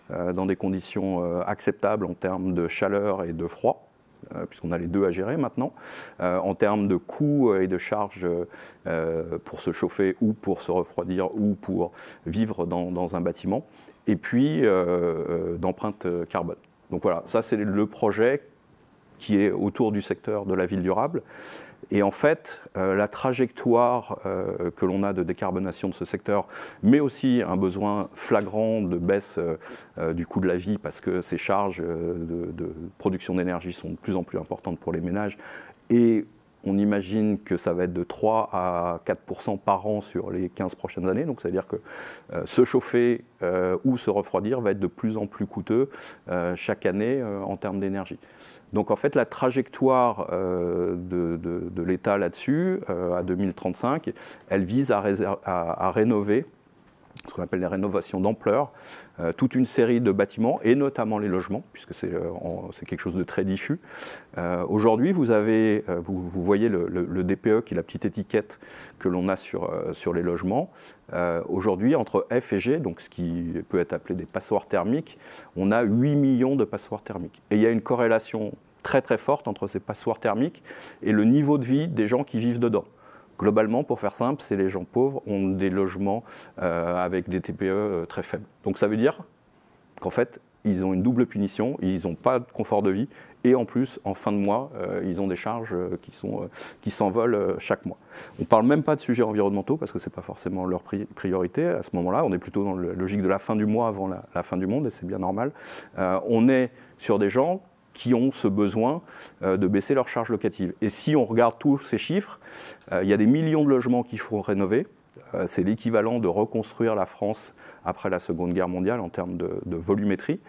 dans des conditions acceptables en termes de chaleur et de froid, puisqu'on a les deux à gérer maintenant, en termes de coûts et de charges pour se chauffer ou pour se refroidir ou pour vivre dans un bâtiment, et puis d'empreinte carbone. Donc voilà, ça c'est le projet qui est autour du secteur de la ville durable. Et en fait, la trajectoire que l'on a de décarbonation de ce secteur, mais aussi un besoin flagrant de baisse du coût de la vie, parce que ces charges de production d'énergie sont de plus en plus importantes pour les ménages, et on imagine que ça va être de 3 à 4% par an sur les 15 prochaines années. Donc ça veut dire que se chauffer ou se refroidir va être de plus en plus coûteux chaque année en termes d'énergie. Donc en fait, la trajectoire de l'État là-dessus, à 2035, elle vise à rénover ce qu'on appelle les rénovations d'ampleur, toute une série de bâtiments, et notamment les logements, puisque c'est quelque chose de très diffus. Aujourd'hui, vous voyez le DPE, qui est la petite étiquette que l'on a sur les logements. Aujourd'hui, entre F et G, donc ce qui peut être appelé des passoires thermiques, on a 8 millions de passoires thermiques. Et il y a une corrélation très très forte entre ces passoires thermiques et le niveau de vie des gens qui vivent dedans. Globalement, pour faire simple, c'est les gens pauvres ont des logements avec des TPE très faibles. Donc ça veut dire qu'en fait, ils ont une double punition, ils n'ont pas de confort de vie, et en plus, en fin de mois, ils ont des charges qui s'envolent chaque mois. On ne parle même pas de sujets environnementaux, parce que ce n'est pas forcément leur priorité à ce moment-là. On est plutôt dans la logique de la fin du mois avant la fin du monde, et c'est bien normal. On est sur des gens qui ont ce besoin de baisser leurs charges locatives. Et si on regarde tous ces chiffres, il y a des millions de logements qu'il faut rénover. C'est l'équivalent de reconstruire la France après la Seconde Guerre mondiale en termes de volumétrie.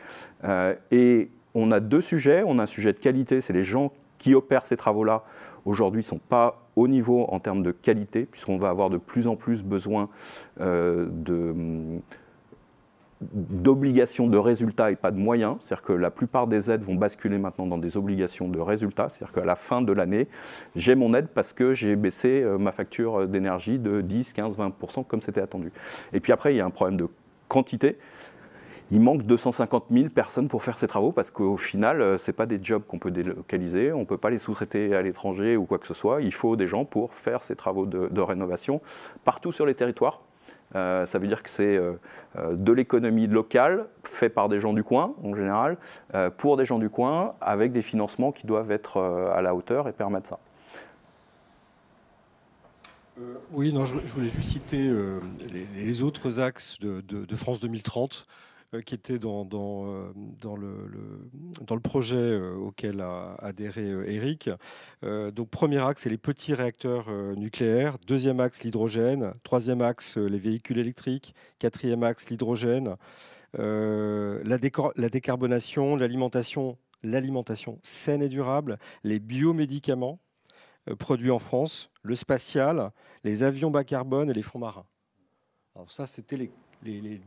Et on a deux sujets. On a un sujet de qualité, c'est les gens qui opèrent ces travaux-là. Aujourd'hui, ne sont pas au niveau en termes de qualité, puisqu'on va avoir de plus en plus besoin d'obligations de résultats et pas de moyens. C'est-à-dire que la plupart des aides vont basculer maintenant dans des obligations de résultats. C'est-à-dire qu'à la fin de l'année, j'ai mon aide parce que j'ai baissé ma facture d'énergie de 10, 15, 20% comme c'était attendu. Et puis après, il y a un problème de quantité. Il manque 250 000 personnes pour faire ces travaux parce qu'au final, ce n'est pas des jobs qu'on peut délocaliser, on ne peut pas les sous-traiter à l'étranger ou quoi que ce soit. Il faut des gens pour faire ces travaux de rénovation partout sur les territoires. Ça veut dire que c'est de l'économie locale, fait par des gens du coin, en général, pour des gens du coin, avec des financements qui doivent être à la hauteur et permettre ça. Oui, non, je voulais juste citer les autres axes de France 2030 qui étaient dans le projet auquel a adhéré Eric. Donc, premier axe, c'est les petits réacteurs nucléaires. Deuxième axe, l'hydrogène. Troisième axe, les véhicules électriques. Quatrième axe, l'hydrogène. La décarbonation, l'alimentation saine et durable, les biomédicaments produits en France, le spatial, les avions bas carbone et les fonds marins. Alors ça, c'était les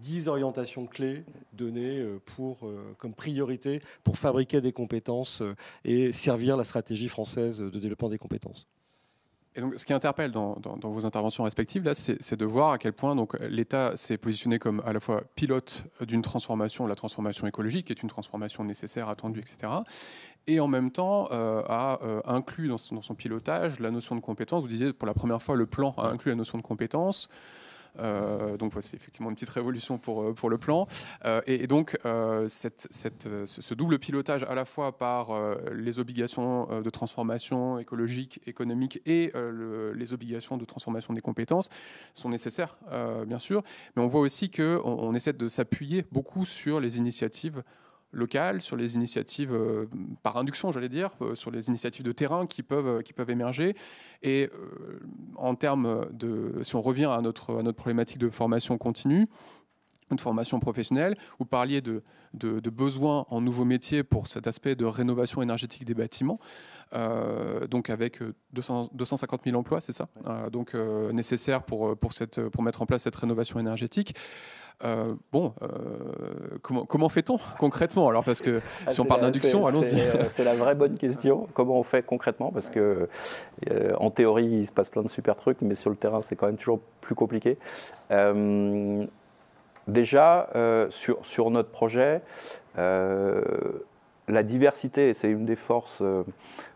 10 orientations clés données comme priorité pour fabriquer des compétences et servir la stratégie française de développement des compétences. Et donc, ce qui interpelle dans vos interventions respectives, là, c'est de voir à quel point l'État s'est positionné comme à la fois pilote d'une transformation, la transformation écologique, qui est une transformation nécessaire, attendue, etc., et en même temps a inclus dans son pilotage la notion de compétence. Vous disiez, pour la première fois, le plan a inclus la notion de compétence. Donc c'est effectivement une petite révolution pour le plan. Et donc ce double pilotage à la fois par les obligations de transformation écologique, économique et les obligations de transformation des compétences sont nécessaires, bien sûr. Mais on voit aussi qu'on essaie de s'appuyer beaucoup sur les initiatives locales, sur les initiatives par induction, j'allais dire, sur les initiatives de terrain qui peuvent émerger. Et en termes si on revient à notre problématique de formation continue, de formation professionnelle, vous parliez de besoins en nouveaux métiers pour cet aspect de rénovation énergétique des bâtiments, donc avec 250 000 emplois, c'est ça, donc nécessaires pour mettre en place cette rénovation énergétique. Comment fait-on concrètement alors, parce que si on parle d'induction, allons-y. C'est la vraie bonne question. Comment on fait concrètement? Parce que en théorie, il se passe plein de super trucs, mais sur le terrain, c'est quand même toujours plus compliqué. Déjà, sur notre projet, la diversité, c'est une des forces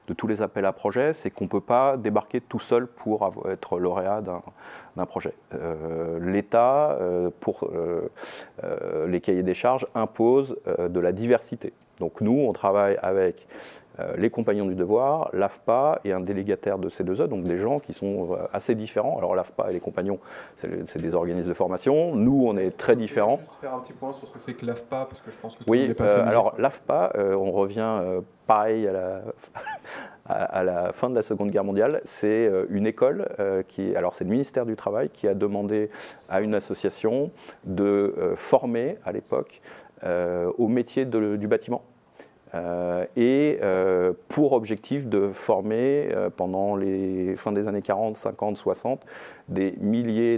de tous les appels à projets, c'est qu'on ne peut pas débarquer tout seul pour être lauréat d'un projet. L'État, pour les cahiers des charges, impose de la diversité. Donc nous, on travaille avec les Compagnons du Devoir, l'AFPA et un délégataire de C2E, donc des gens qui sont assez différents. Alors l'AFPA et les Compagnons, c'est des organismes de formation. Nous, on est très différents. Juste faire un petit point sur ce que c'est que l'AFPA, parce que je pense que tout le monde n'est pas familier. Alors l'AFPA, on revient pareil à la fin de la Seconde Guerre mondiale. C'est une école c'est le ministère du Travail qui a demandé à une association de former à l'époque au métier du bâtiment. pour objectif de former pendant les fins des années 40, 50, 60 des milliers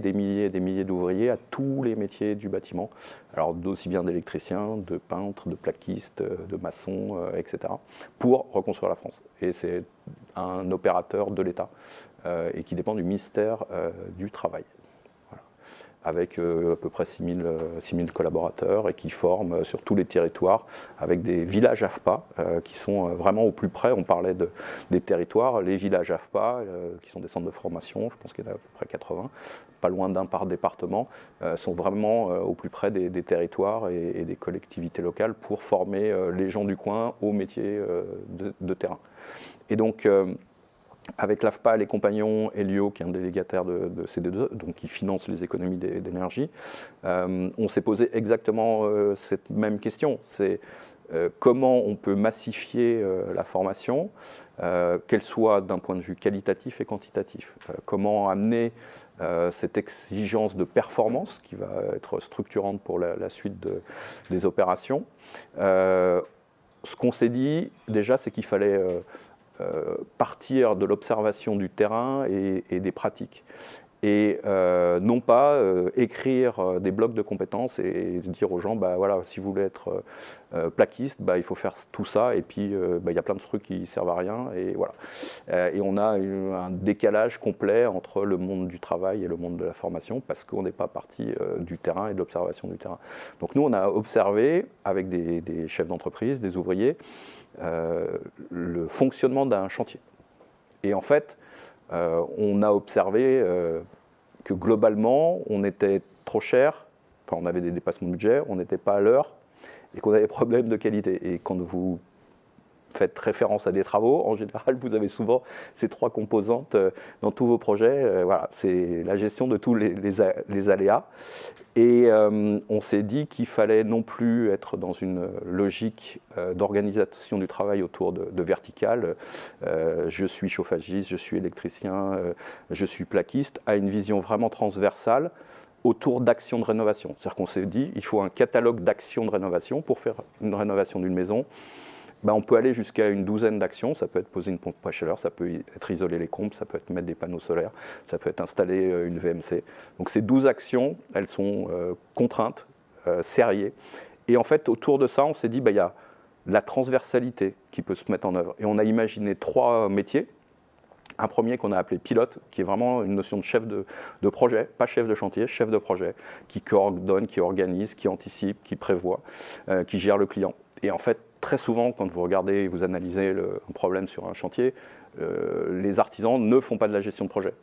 d'ouvriers à tous les métiers du bâtiment, alors aussi bien d'électriciens, de peintres, de plaquistes, de maçons, etc., pour reconstruire la France. Et c'est un opérateur de l'État et qui dépend du ministère du Travail, avec à peu près 6 000 collaborateurs et qui forment sur tous les territoires avec des villages AFPA qui sont vraiment au plus près. On parlait des territoires, les villages AFPA qui sont des centres de formation, je pense qu'il y en a à peu près 80, pas loin d'un par département, sont vraiment au plus près des territoires et des collectivités locales pour former les gens du coin aux métiers de terrain. Et donc, avec l'AFPA, les compagnons, Elio, qui est un délégataire de CD2, donc qui finance les économies d'énergie, on s'est posé exactement cette même question. C'est comment on peut massifier la formation, qu'elle soit d'un point de vue qualitatif et quantitatif. Comment amener cette exigence de performance qui va être structurante pour la suite des opérations. Ce qu'on s'est dit déjà, c'est qu'il fallait partir de l'observation du terrain et des pratiques. Et non pas écrire des blocs de compétences et dire aux gens, bah, voilà, si vous voulez être plaquiste, bah, il faut faire tout ça, et puis bah, y a plein de trucs qui ne servent à rien. Et, voilà. Et on a un décalage complet entre le monde du travail et le monde de la formation, parce qu'on n'est pas parti du terrain et de l'observation du terrain. Donc nous, on a observé, avec des chefs d'entreprise, des ouvriers, le fonctionnement d'un chantier. Et en fait, on a observé que globalement, on était trop cher, enfin, on avait des dépassements de budget, on n'était pas à l'heure et qu'on avait des problèmes de qualité. Et quand vous faites référence à des travaux, en général, vous avez souvent ces trois composantes dans tous vos projets. Voilà, c'est la gestion de tous les aléas. Et on s'est dit qu'il fallait non plus être dans une logique d'organisation du travail autour de verticale. Je suis chauffagiste, je suis électricien, je suis plaquiste, à une vision vraiment transversale autour d'actions de rénovation. C'est-à-dire qu'on s'est dit qu'il faut un catalogue d'actions de rénovation pour faire une rénovation d'une maison. Ben, on peut aller jusqu'à une douzaine d'actions. Ça peut être poser une pompe à chaleur, ça peut être isoler les combles, ça peut être mettre des panneaux solaires, ça peut être installer une VMC. Donc ces 12 actions, elles sont contraintes, serrées. Et en fait, autour de ça, on s'est dit, ben, y a la transversalité qui peut se mettre en œuvre. Et on a imaginé 3 métiers. Un premier qu'on a appelé pilote, qui est vraiment une notion de chef de projet, pas chef de chantier, chef de projet, qui coordonne, qui organise, qui anticipe, qui prévoit, qui gère le client. Et en fait, très souvent, quand vous regardez et vous analysez un problème sur un chantier, les artisans ne font pas de la gestion de projet.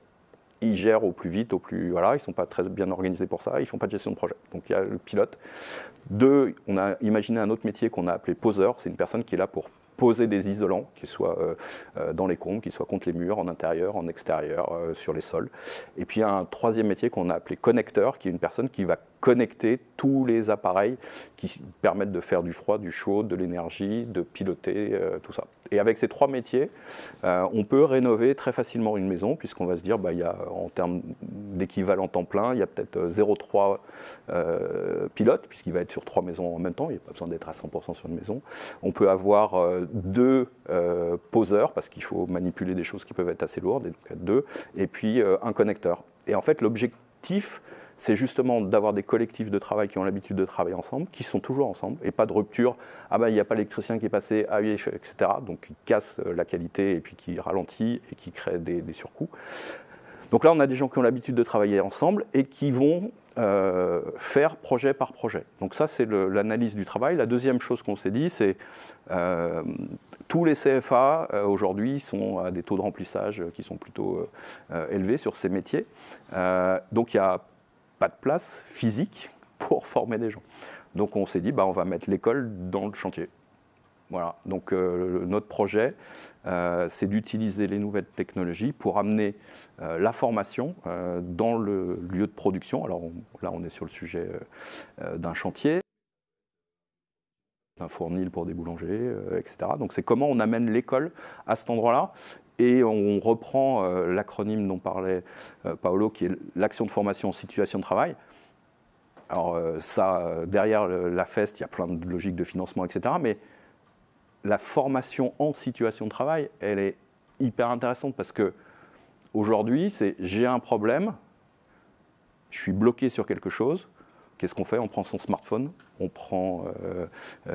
Ils gèrent au plus vite, voilà, ils ne sont pas très bien organisés pour ça, ils ne font pas de gestion de projet. Donc il y a le pilote. 2, on a imaginé un autre métier qu'on a appelé poseur. C'est une personne qui est là pour poser des isolants, qu'ils soient dans les combles, qu'ils soient contre les murs, en intérieur, en extérieur, sur les sols. Et puis un 3e métier qu'on a appelé connecteur, qui est une personne qui va connecter tous les appareils qui permettent de faire du froid, du chaud, de l'énergie, de piloter, tout ça. Et avec ces 3 métiers, on peut rénover très facilement une maison, puisqu'on va se dire, bah, y a, en termes d'équivalent temps plein, il y a peut-être 0,3 pilotes, puisqu'il va être sur 3 maisons en même temps, il n'y a pas besoin d'être à 100% sur une maison. On peut avoir 2 poseurs, parce qu'il faut manipuler des choses qui peuvent être assez lourdes, et donc 2, et puis un connecteur. Et en fait, l'objectif, c'est justement d'avoir des collectifs de travail qui ont l'habitude de travailler ensemble, qui sont toujours ensemble, et pas de rupture. Ah ben, il n'y a pas l'électricien qui est passé, ah oui, etc. Donc, qui casse la qualité, et puis qui ralentit, et qui crée des surcoûts. Donc là, on a des gens qui ont l'habitude de travailler ensemble, et qui vont faire projet par projet. Donc ça, c'est l'analyse du travail. La deuxième chose qu'on s'est dit, c'est tous les CFA aujourd'hui sont à des taux de remplissage qui sont plutôt élevés sur ces métiers. Donc il n'y a pas de place physique pour former des gens. Donc on s'est dit, bah, on va mettre l'école dans le chantier. Voilà. Donc notre projet, c'est d'utiliser les nouvelles technologies pour amener la formation dans le lieu de production. Alors là, on est sur le sujet d'un chantier, d'un fournil pour des boulangers, etc. Donc c'est comment on amène l'école à cet endroit-là. Et on reprend l'acronyme dont parlait Paolo, qui est l'action de formation en situation de travail. Alors ça, derrière la FEST, il y a plein de logiques de financement, etc. Mais la formation en situation de travail, elle est hyper intéressante parce que aujourd'hui, c'est j'ai un problème, je suis bloqué sur quelque chose. Qu'est-ce qu'on fait? On prend son smartphone, on prend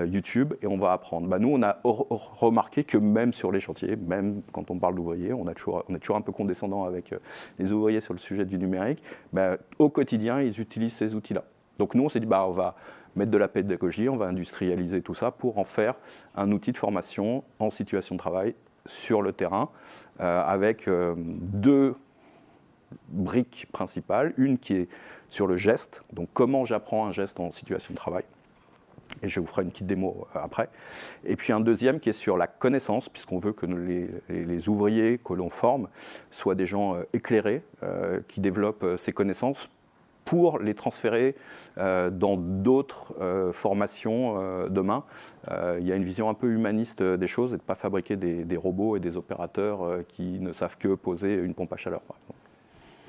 YouTube et on va apprendre. Bah, nous, on a remarqué que même sur les chantiers, même quand on parle d'ouvriers, on est toujours un peu condescendant avec les ouvriers sur le sujet du numérique. Bah, au quotidien, ils utilisent ces outils-là. Donc nous, on s'est dit, bah, on va mettre de la pédagogie, on va industrialiser tout ça pour en faire un outil de formation en situation de travail sur le terrain avec deux briques principales. Une qui est sur le geste, donc comment j'apprends un geste en situation de travail. Et je vous ferai une petite démo après. Et puis un deuxième qui est sur la connaissance, puisqu'on veut que les ouvriers que l'on forme soient des gens éclairés, qui développent ces connaissances pour les transférer dans d'autres formations demain. Il y a une vision un peu humaniste des choses et de ne pas fabriquer des robots et des opérateurs qui ne savent que poser une pompe à chaleur, par exemple.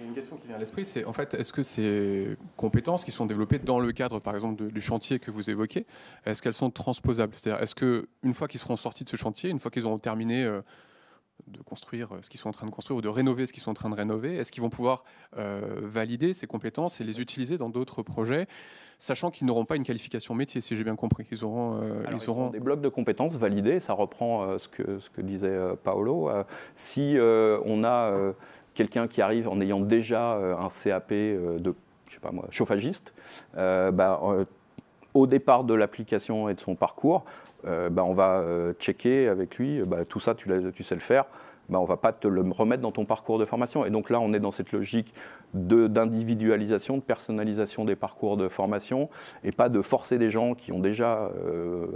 Une question qui vient à l'esprit, c'est en fait, est-ce que ces compétences qui sont développées dans le cadre, par exemple, du chantier que vous évoquez, est-ce qu'elles sont transposables? C'est-à-dire, est-ce qu'une fois qu'ils seront sortis de ce chantier, une fois qu'ils auront terminé de construire ce qu'ils sont en train de construire ou de rénover ce qu'ils sont en train de rénover, est-ce qu'ils vont pouvoir valider ces compétences et les utiliser dans d'autres projets, sachant qu'ils n'auront pas une qualification métier, si j'ai bien compris? Ils auront des blocs de compétences validés, ça reprend ce que disait Paolo. Si on a quelqu'un qui arrive en ayant déjà un CAP de, je sais pas moi, chauffagiste, au départ de l'application et de son parcours, on va checker avec lui, tout ça tu sais le faire, on ne va pas te le remettre dans ton parcours de formation. Et donc là, on est dans cette logique d'individualisation, de personnalisation des parcours de formation, et pas de forcer des gens qui ont déjà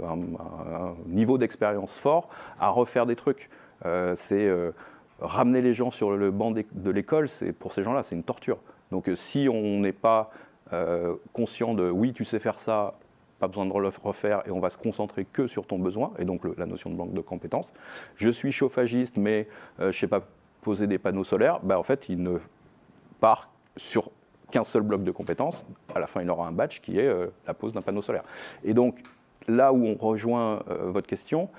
un niveau d'expérience fort à refaire des trucs. Ramener les gens sur le banc de l'école, pour ces gens-là, c'est une torture. Donc si on n'est pas conscient de « oui, tu sais faire ça », pas besoin de le refaire et on va se concentrer que sur ton besoin, et donc la notion de banque de compétences. Je suis chauffagiste, mais je ne sais pas poser des panneaux solaires, en fait, il ne part sur qu'un seul bloc de compétences. À la fin, il aura un badge qui est la pose d'un panneau solaire. Et donc, là où on rejoint votre question,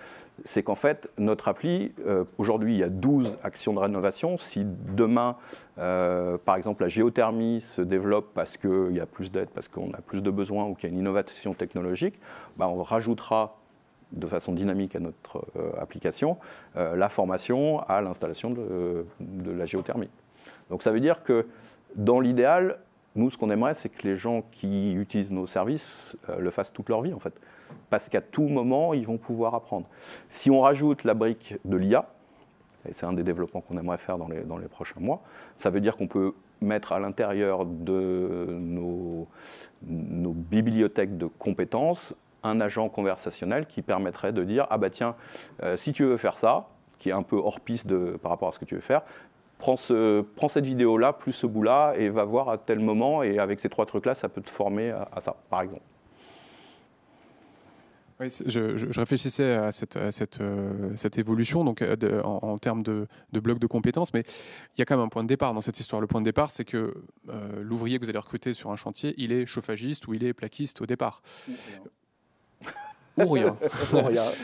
c'est qu'en fait, notre appli, aujourd'hui, il y a 12 actions de rénovation. Si demain, par exemple, la géothermie se développe parce qu'il y a plus d'aide, parce qu'on a plus de besoins ou qu'il y a une innovation technologique, on rajoutera de façon dynamique à notre application la formation à l'installation de la géothermie. Donc ça veut dire que dans l'idéal, nous, ce qu'on aimerait, c'est que les gens qui utilisent nos services le fassent toute leur vie, en fait. Parce qu'à tout moment, ils vont pouvoir apprendre. Si on rajoute la brique de l'IA, et c'est un des développements qu'on aimerait faire dans les prochains mois, ça veut dire qu'on peut mettre à l'intérieur de nos bibliothèques de compétences un agent conversationnel qui permettrait de dire « Ah bah tiens, si tu veux faire ça », qui est un peu hors piste par rapport à ce que tu veux faire, prends cette vidéo-là, plus ce bout-là, et va voir à tel moment, et avec ces 3 trucs-là, ça peut te former à ça, par exemple. Oui, je réfléchissais à cette évolution donc, en termes de blocs de compétences, mais il y a quand même un point de départ dans cette histoire. Le point de départ, c'est que l'ouvrier que vous allez recruter sur un chantier, il est chauffagiste ou il est plaquiste au départ. Ou rien.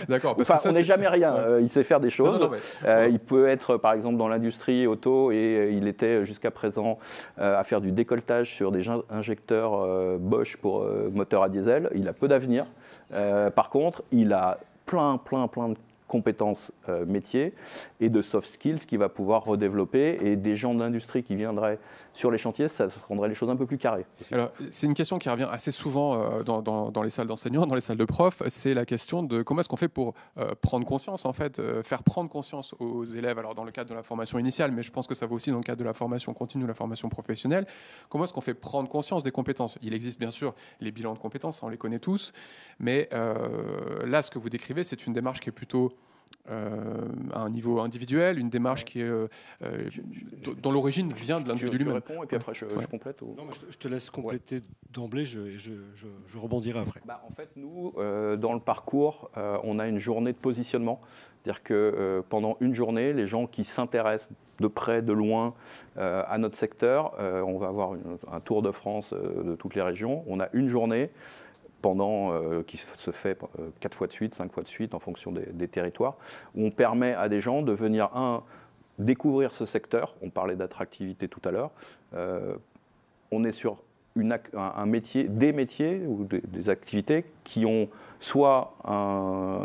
D'accord. On n'est jamais rien. Ouais. Il sait faire des choses. Il peut être, par exemple, dans l'industrie auto et il était jusqu'à présent à faire du décolletage sur des injecteurs Bosch pour moteurs à diesel. Il a peu d'avenir. Par contre, il a plein de compétences métiers et de soft skills qu'il va pouvoir redévelopper, et des gens d'industrie qui viendraient sur les chantiers, ça rendrait les choses un peu plus carrées. Alors, c'est une question qui revient assez souvent dans les salles d'enseignants, dans les salles de profs, c'est la question de comment est-ce qu'on fait pour prendre conscience, en fait, faire prendre conscience aux élèves, alors dans le cadre de la formation initiale, mais je pense que ça va aussi dans le cadre de la formation continue, la formation professionnelle, comment est-ce qu'on fait prendre conscience des compétences? Il existe bien sûr les bilans de compétences, on les connaît tous, mais là, ce que vous décrivez, c'est une démarche qui est plutôt à un niveau individuel, une démarche qui est, dont l'origine vient de l'individu lui-même. Tu réponds et puis après je complète Non, je te laisse compléter d'emblée, je rebondirai après. En fait, nous, dans le parcours, on a une journée de positionnement. C'est-à-dire que pendant une journée, les gens qui s'intéressent de près, de loin à notre secteur, on va avoir un tour de France de toutes les régions. On a une journée qui se fait 4 fois de suite, 5 fois de suite en fonction des territoires, où on permet à des gens de venir, découvrir ce secteur. On parlait d'attractivité tout à l'heure. On est sur un métier, des métiers ou des activités qui ont soit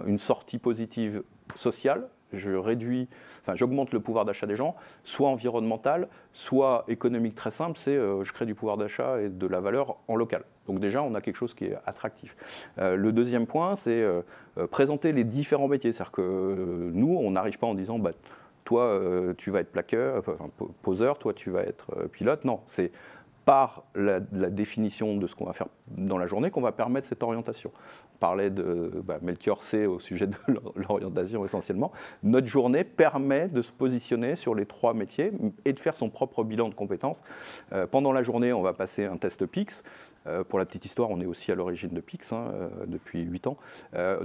une sortie positive sociale, j'augmente le pouvoir d'achat des gens, soit environnemental, soit économique très simple, c'est je crée du pouvoir d'achat et de la valeur en local. Donc déjà, on a quelque chose qui est attractif. Le deuxième point, c'est présenter les différents métiers. C'est-à-dire que nous, on n'arrive pas en disant toi, tu vas être plaqueur, poseur, toi, tu vas être pilote. Non, c'est par la définition de ce qu'on va faire dans la journée qu'on va permettre cette orientation. On parlait de Melchior C au sujet de l'orientation essentiellement. Notre journée permet de se positionner sur les 3 métiers et de faire son propre bilan de compétences. Pendant la journée, on va passer un test PIX. Pour la petite histoire, on est aussi à l'origine de PIX depuis 8 ans.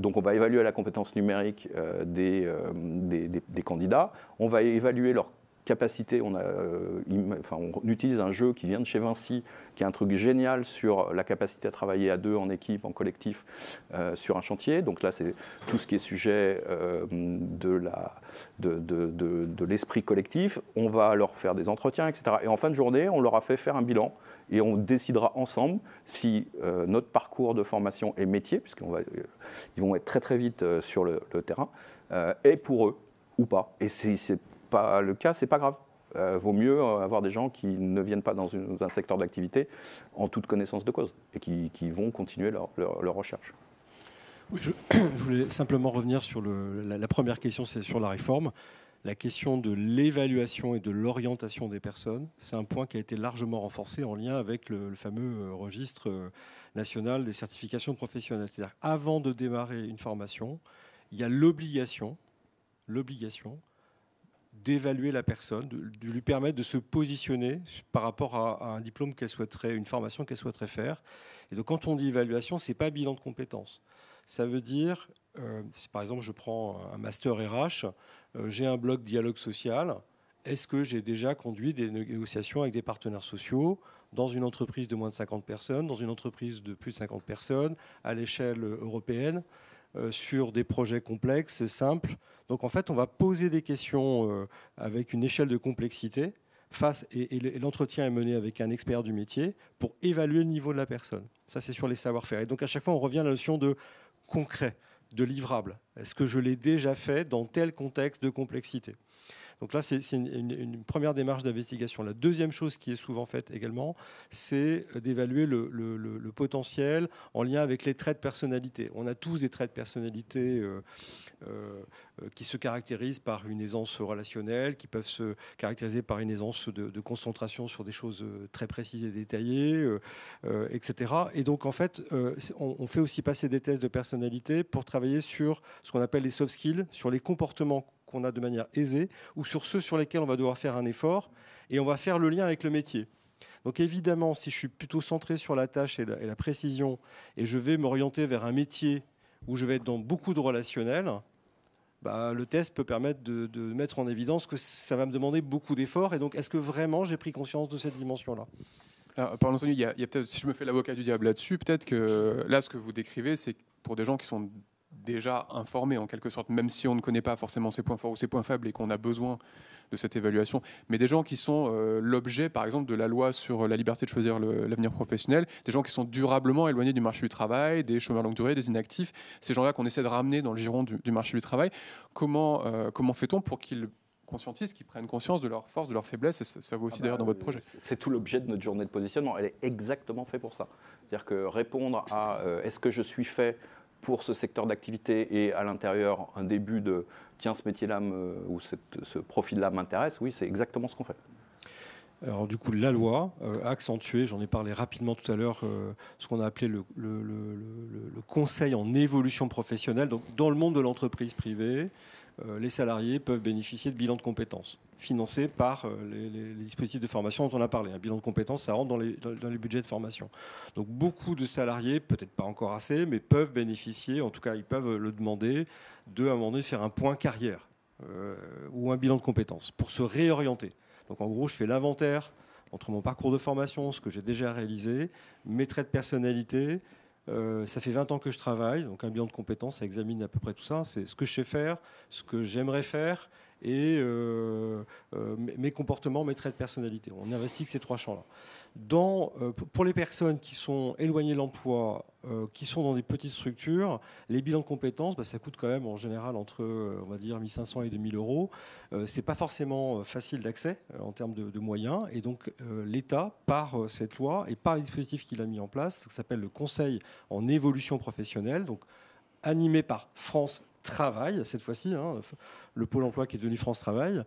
Donc on va évaluer la compétence numérique des candidats. On va évaluer leur capacité, on utilise un jeu qui vient de chez Vinci, qui est un truc génial sur la capacité à travailler à 2, en équipe, en collectif, sur un chantier. Donc là, c'est tout ce qui est sujet de l'esprit collectif. On va leur faire des entretiens, etc. Et en fin de journée, on leur a fait faire un bilan et on décidera ensemble si notre parcours de formation et métier, puisqu'ils vont être très très vite sur le terrain, est pour eux ou pas. Et si c'est pas le cas, c'est pas grave. Vaut mieux avoir des gens qui ne viennent pas dans un secteur d'activité en toute connaissance de cause et qui vont continuer leur recherche. Oui, je voulais simplement revenir sur la première question, c'est sur la réforme. La question de l'évaluation et de l'orientation des personnes, c'est un point qui a été largement renforcé en lien avec le fameux registre national des certifications professionnelles. C'est-à-dire qu'avant de démarrer une formation, il y a l'obligation d'évaluer la personne, de lui permettre de se positionner par rapport à un diplôme qu'elle souhaiterait, une formation qu'elle souhaiterait faire. Et donc quand on dit évaluation, ce n'est pas bilan de compétences. Ça veut dire, si par exemple je prends un master RH, j'ai un bloc dialogue social, est-ce que j'ai déjà conduit des négociations avec des partenaires sociaux dans une entreprise de moins de 50 personnes, dans une entreprise de plus de 50 personnes, à l'échelle européenne, sur des projets complexes, simples. Donc en fait, on va poser des questions avec une échelle de complexité et l'entretien est mené avec un expert du métier pour évaluer le niveau de la personne. Ça, c'est sur les savoir-faire. Et donc à chaque fois, on revient à la notion de concret, de livrable. Est-ce que je l'ai déjà fait dans tel contexte de complexité ? Donc là, c'est une première démarche d'investigation. La deuxième chose qui est souvent faite également, c'est d'évaluer le potentiel en lien avec les traits de personnalité. On a tous des traits de personnalité qui se caractérisent par une aisance relationnelle, qui peuvent se caractériser par une aisance de concentration sur des choses très précises et détaillées, etc. Et donc, en fait, on fait aussi passer des tests de personnalité pour travailler sur ce qu'on appelle les soft skills, sur les comportements qu'on a de manière aisée, ou sur ceux sur lesquels on va devoir faire un effort, et on va faire le lien avec le métier. Donc évidemment, si je suis plutôt centré sur la tâche et la précision, et je vais m'orienter vers un métier où je vais être dans beaucoup de relationnel, le test peut permettre de mettre en évidence que ça va me demander beaucoup d'efforts. Et donc, est-ce que vraiment j'ai pris conscience de cette dimension-là ? Alors, par entendu, il y a peut-être, si je me fais l'avocat du diable là-dessus, peut-être que là, ce que vous décrivez, c'est pour des gens qui sont déjà informés en quelque sorte, même si on ne connaît pas forcément ses points forts ou ses points faibles et qu'on a besoin de cette évaluation, mais des gens qui sont l'objet, par exemple, de la loi sur la liberté de choisir l'avenir professionnel, des gens qui sont durablement éloignés du marché du travail, des chômeurs longue durée, des inactifs, ces gens-là qu'on essaie de ramener dans le giron du marché du travail. Comment fait-on pour qu'ils conscientisent, qu'ils prennent conscience de leurs forces, de leurs faiblesses, et ça vaut aussi d'ailleurs dans votre projet. C'est tout l'objet de notre journée de positionnement, elle est exactement faite pour ça. C'est-à-dire que répondre à est-ce que je suis fait pour ce secteur d'activité et à l'intérieur un début de tiens, ce métier-là ou ce profil-là m'intéresse, oui, c'est exactement ce qu'on fait. Alors du coup, la loi a accentué, j'en ai parlé rapidement tout à l'heure, ce qu'on a appelé le conseil en évolution professionnelle. Donc, dans le monde de l'entreprise privée, les salariés peuvent bénéficier de bilans de compétences financés par les dispositifs de formation dont on a parlé. Un bilan de compétences, ça rentre dans les budgets de formation. Donc beaucoup de salariés, peut-être pas encore assez, mais peuvent bénéficier, en tout cas ils peuvent le demander, à un moment donné faire un point carrière ou un bilan de compétences pour se réorienter. Donc en gros, je fais l'inventaire entre mon parcours de formation, ce que j'ai déjà réalisé, mes traits de personnalité, Ça fait 20 ans que je travaille, donc un bilan de compétences, ça examine à peu près tout ça. C'est ce que je sais faire, ce que j'aimerais faire et mes comportements, mes traits de personnalité. On investit ces 3 champs-là. Pour les personnes qui sont éloignées de l'emploi, qui sont dans des petites structures, les bilans de compétences, ça coûte quand même en général entre, on va dire, 1 500 et 2 000 euros. C'est pas forcément facile d'accès en termes de moyens. Et donc, l'État, par cette loi et par les dispositifs qu'il a mis en place, qui s'appelle le Conseil en évolution professionnelle, donc animé par France Travail, cette fois-ci, le pôle emploi qui est devenu France Travail,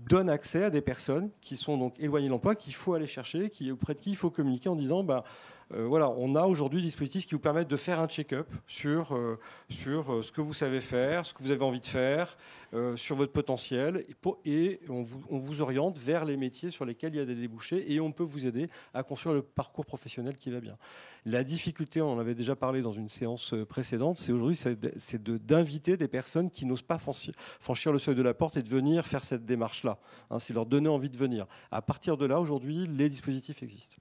donne accès à des personnes qui sont donc éloignées de l'emploi, qu'il faut aller chercher, auprès de qui il faut communiquer en disant voilà, on a aujourd'hui des dispositifs qui vous permettent de faire un check-up sur ce que vous savez faire, ce que vous avez envie de faire, sur votre potentiel, et on vous oriente vers les métiers sur lesquels il y a des débouchés, et on peut vous aider à construire le parcours professionnel qui va bien. La difficulté, on en avait déjà parlé dans une séance précédente, c'est aujourd'hui d'inviter des personnes qui n'osent pas franchir le seuil de la porte et de venir faire cette démarche-là. C'est leur donner envie de venir. À partir de là, aujourd'hui, les dispositifs existent.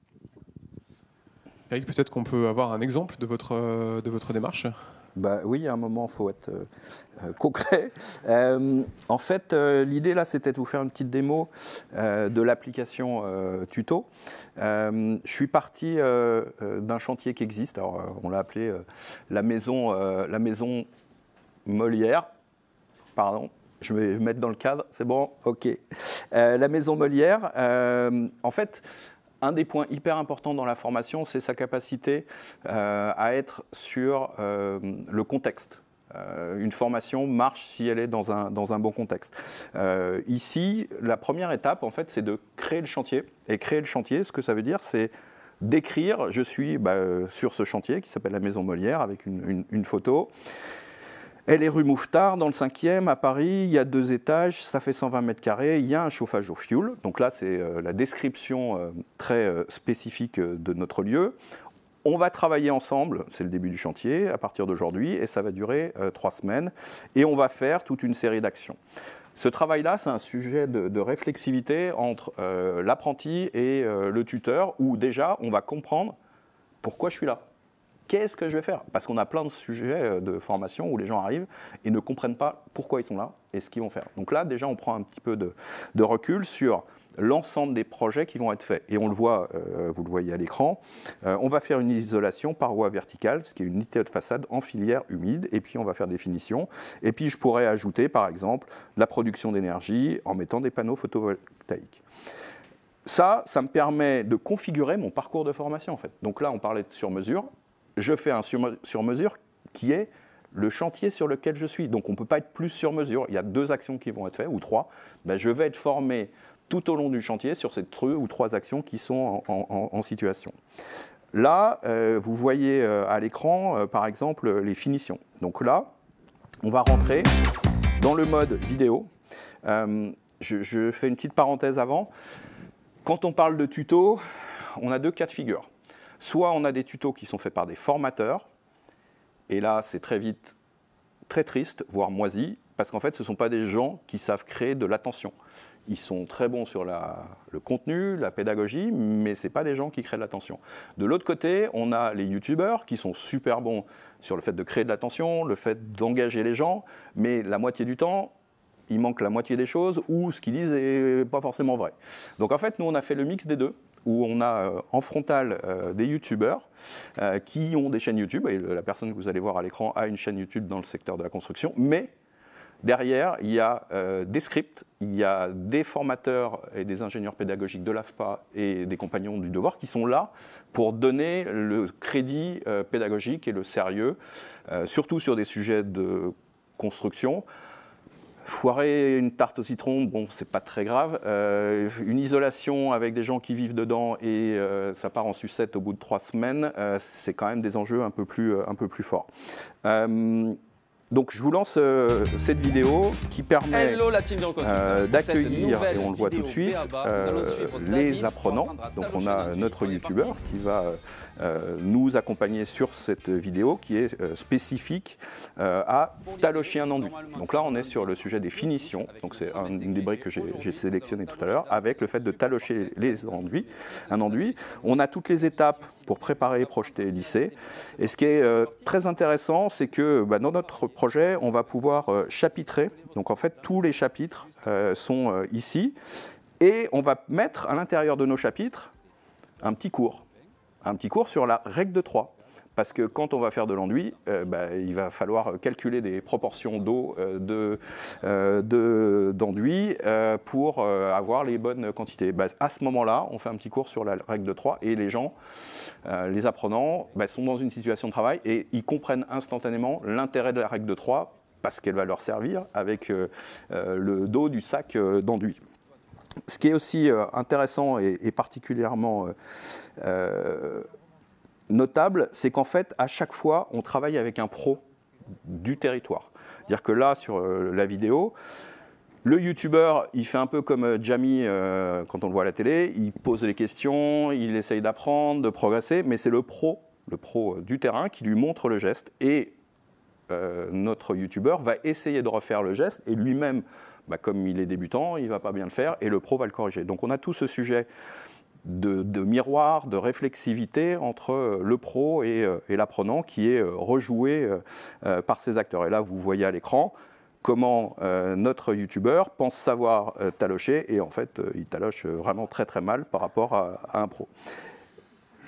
Eric, peut-être qu'on peut avoir un exemple de votre démarche ? Oui, à un moment, il faut être concret. En fait, l'idée, là, c'était de vous faire une petite démo de l'application Tuto. Je suis parti d'un chantier qui existe. Alors, on l'a appelé la maison Molière. Pardon, je vais me mettre dans le cadre. C'est bon ? OK. La maison Molière, en fait... Un des points hyper importants dans la formation, c'est sa capacité à être sur le contexte. Une formation marche si elle est dans un bon contexte. Ici, la première étape, en fait, c'est de créer le chantier. Et créer le chantier, ce que ça veut dire, c'est d'écrire. Je suis sur ce chantier qui s'appelle la Maison Molière avec une photo. Elle est rue Mouffetard, dans le 5e, à Paris. Il y a 2 étages, ça fait 120 mètres carrés. Il y a un chauffage au fioul. Donc là, c'est la description très spécifique de notre lieu. On va travailler ensemble, c'est le début du chantier, à partir d'aujourd'hui, et ça va durer 3 semaines. Et on va faire toute une série d'actions. Ce travail-là, c'est un sujet de réflexivité entre l'apprenti et le tuteur, où déjà, on va comprendre pourquoi je suis là. Qu'est-ce que je vais faire ? Parce qu'on a plein de sujets de formation où les gens arrivent et ne comprennent pas pourquoi ils sont là et ce qu'ils vont faire. Donc là, déjà, on prend un petit peu de recul sur l'ensemble des projets qui vont être faits. Et on le voit, vous le voyez à l'écran, on va faire une isolation paroi verticale, ce qui est une unité de façade en filière humide, et puis on va faire des finitions. Et puis je pourrais ajouter, par exemple, la production d'énergie en mettant des panneaux photovoltaïques. Ça me permet de configurer mon parcours de formation, en fait. Donc là, on parlait de sur-mesure. Je fais un sur-mesure qui est le chantier sur lequel je suis. Donc on ne peut pas être plus sur-mesure. Il y a 2 actions qui vont être faites, ou 3. Je vais être formé tout au long du chantier sur ces 2 ou 3 actions qui sont en situation. Là, vous voyez à l'écran, par exemple, les finitions. Donc là, on va rentrer dans le mode vidéo. Je fais une petite parenthèse avant. Quand on parle de tuto, on a 2 cas de figure. Soit on a des tutos qui sont faits par des formateurs, et là c'est très vite très triste, voire moisi, parce qu'en fait ce ne sont pas des gens qui savent créer de l'attention. Ils sont très bons sur le contenu, la pédagogie, mais ce n'est pas des gens qui créent de l'attention. De l'autre côté, on a les youtubeurs qui sont super bons sur le fait de créer de l'attention, le fait d'engager les gens, mais la moitié du temps, il manque la moitié des choses ou ce qu'ils disent n'est pas forcément vrai. Donc en fait, nous on a fait le mix des 2. Où on a en frontale des youtubeurs qui ont des chaînes YouTube, et la personne que vous allez voir à l'écran a une chaîne YouTube dans le secteur de la construction, mais derrière, il y a des scripts, il y a des formateurs et des ingénieurs pédagogiques de l'AFPA et des compagnons du devoir qui sont là pour donner le crédit pédagogique et le sérieux, surtout sur des sujets de construction. Foirer une tarte au citron, bon, c'est pas très grave. Une isolation avec des gens qui vivent dedans et ça part en sucette au bout de 3 semaines, c'est quand même des enjeux un peu plus forts. Donc je vous lance cette vidéo qui permet d'accueillir, et on le voit tout de suite, les apprenants. Donc on a notre youtubeur qui va nous accompagner sur cette vidéo qui est spécifique à talocher un enduit. Donc là on est sur le sujet des finitions, donc c'est une des briques que j'ai sélectionné tout à l'heure, avec le fait de talocher un enduit. On a toutes les étapes pour préparer, projeter, lisser. Et ce qui est très intéressant, c'est que dans notre projet, on va pouvoir chapitrer. Donc en fait, tous les chapitres sont ici. Et on va mettre à l'intérieur de nos chapitres un petit cours sur la règle de 3. Parce que quand on va faire de l'enduit, il va falloir calculer des proportions d'eau d'enduit pour avoir les bonnes quantités. À ce moment-là, on fait un petit cours sur la règle de 3 et les gens, les apprenants, sont dans une situation de travail et ils comprennent instantanément l'intérêt de la règle de 3 parce qu'elle va leur servir avec le dos du sac d'enduit. Ce qui est aussi intéressant et particulièrement notable, c'est qu'en fait, à chaque fois, on travaille avec un pro du territoire. C'est-à-dire que là, sur la vidéo, le youtubeur, il fait un peu comme Jamie quand on le voit à la télé, il pose les questions, il essaye d'apprendre, de progresser, mais c'est le pro du terrain qui lui montre le geste. Et notre youtubeur va essayer de refaire le geste et lui-même, comme il est débutant, il ne va pas bien le faire et le pro va le corriger. Donc on a tout ce sujet de miroir, de réflexivité entre le pro et l'apprenant qui est rejoué par ces acteurs. Et là, vous voyez à l'écran comment notre youtubeur pense savoir talocher et en fait, il taloche vraiment très très mal par rapport à un pro.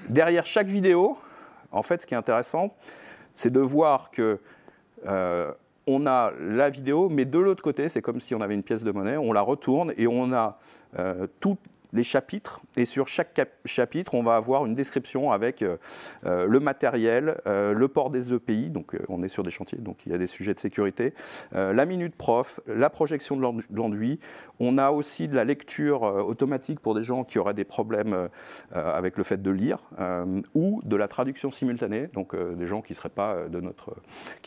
Derrière chaque vidéo, en fait, ce qui est intéressant, c'est de voir que on a la vidéo, mais de l'autre côté, c'est comme si on avait une pièce de monnaie, on la retourne et on a tout les chapitres, et sur chaque chapitre, on va avoir une description avec le matériel, le port des EPI, donc on est sur des chantiers, donc il y a des sujets de sécurité, la minute prof, la projection de l'enduit. On a aussi de la lecture automatique pour des gens qui auraient des problèmes avec le fait de lire, ou de la traduction simultanée, donc des gens qui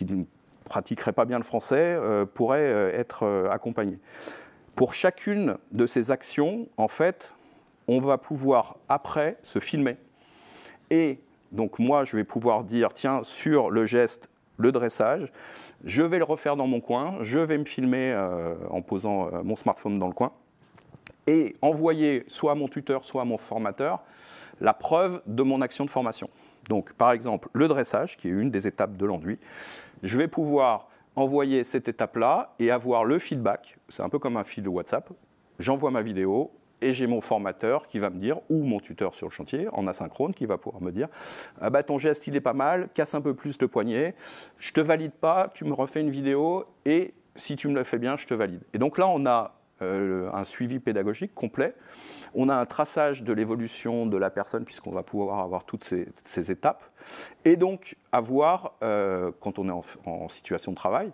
ne pratiqueraient pas bien le français, pourraient être accompagnés. Pour chacune de ces actions, en fait, on va pouvoir après se filmer. Et donc moi, je vais pouvoir dire, tiens, sur le geste, le dressage, je vais le refaire dans mon coin, je vais me filmer en posant mon smartphone dans le coin, et envoyer soit à mon tuteur, soit à mon formateur, la preuve de mon action de formation. Donc par exemple, le dressage, qui est une des étapes de l'enduit, je vais pouvoir envoyer cette étape-là et avoir le feedback. C'est un peu comme un fil de WhatsApp. J'envoie ma vidéo et j'ai mon formateur qui va me dire, ou mon tuteur sur le chantier, en asynchrone, qui va pouvoir me dire ton geste, il est pas mal, casse un peu plus le poignet, je te valide pas, tu me refais une vidéo et si tu me le fais bien, je te valide. Et donc là, on a un suivi pédagogique complet. On a un traçage de l'évolution de la personne puisqu'on va pouvoir avoir toutes ces étapes. Et donc avoir, quand on est en situation de travail,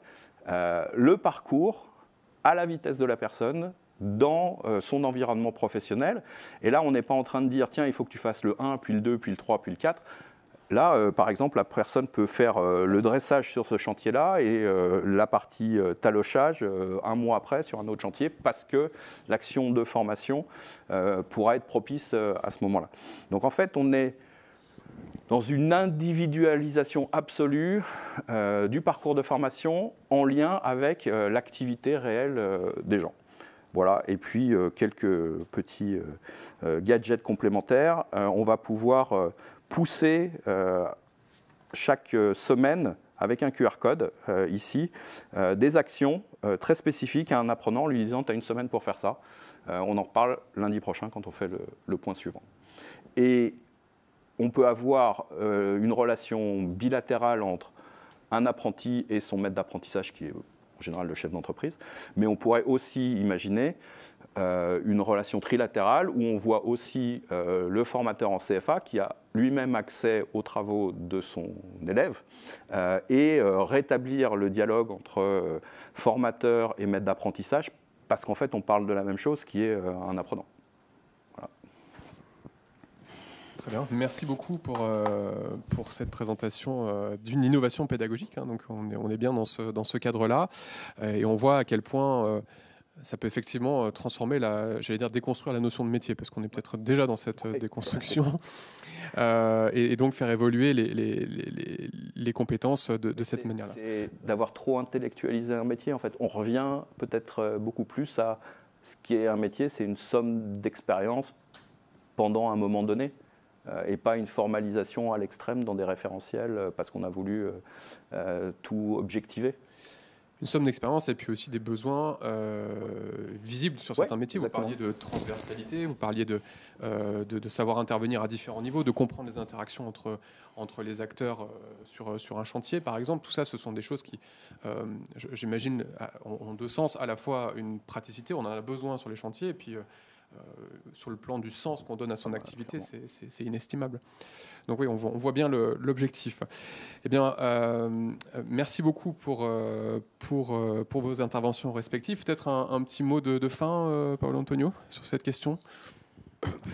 le parcours à la vitesse de la personne dans son environnement professionnel. Et là, on n'est pas en train de dire, tiens, il faut que tu fasses le 1, puis le 2, puis le 3, puis le 4. Là, par exemple, la personne peut faire le dressage sur ce chantier-là et la partie talochage un mois après sur un autre chantier parce que l'action de formation pourra être propice à ce moment-là. Donc en fait, on est dans une individualisation absolue du parcours de formation en lien avec l'activité réelle des gens. Voilà, et puis quelques petits gadgets complémentaires. On va pouvoir pousser chaque semaine avec un QR code ici des actions très spécifiques à un apprenant, lui disant tu as une semaine pour faire ça. On en reparle lundi prochain quand on fait le point suivant. Et on peut avoir une relation bilatérale entre un apprenti et son maître d'apprentissage qui est en général le chef d'entreprise, mais on pourrait aussi imaginer une relation trilatérale où on voit aussi le formateur en CFA qui a lui-même accès aux travaux de son élève et rétablir le dialogue entre formateur et maître d'apprentissage parce qu'en fait on parle de la même chose qui est un apprenant. Voilà. Très bien. Merci beaucoup pour cette présentation d'une innovation pédagogique. Hein. Donc on est bien dans ce cadre-là. Et on voit à quel point ça peut effectivement transformer, déconstruire la notion de métier, parce qu'on est peut-être déjà dans cette déconstruction. Et donc faire évoluer les compétences de cette manière-là. C'est d'avoir trop intellectualisé un métier. En fait, on revient peut-être beaucoup plus à ce qui est un métier, c'est une somme d'expérience pendant un moment donné, et pas une formalisation à l'extrême dans des référentiels parce qu'on a voulu tout objectiver. Une somme d'expérience et puis aussi des besoins visibles sur certains métiers. Exactement. Vous parliez de transversalité, vous parliez de savoir intervenir à différents niveaux, de comprendre les interactions entre les acteurs sur un chantier, par exemple. Tout ça, ce sont des choses qui, j'imagine, ont deux sens. À la fois une praticité, on en a besoin sur les chantiers, et puis sur le plan du sens qu'on donne à son activité, c'est inestimable. Donc oui, on voit bien l'objectif. Eh bien, merci beaucoup pour vos interventions respectives. Peut-être un petit mot de fin, Paolo Antonio, sur cette question.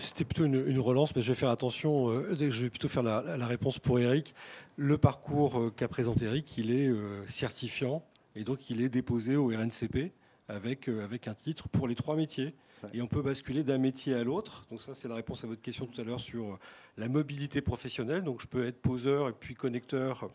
C'était plutôt une relance, mais je vais faire attention. Je vais plutôt faire la réponse pour Eric. Le parcours qu'a présenté Eric, il est certifiant, et donc il est déposé au RNCP avec un titre pour les 3 métiers. Et on peut basculer d'un métier à l'autre. Donc ça, c'est la réponse à votre question tout à l'heure sur la mobilité professionnelle. Donc je peux être poseur et puis connecteur.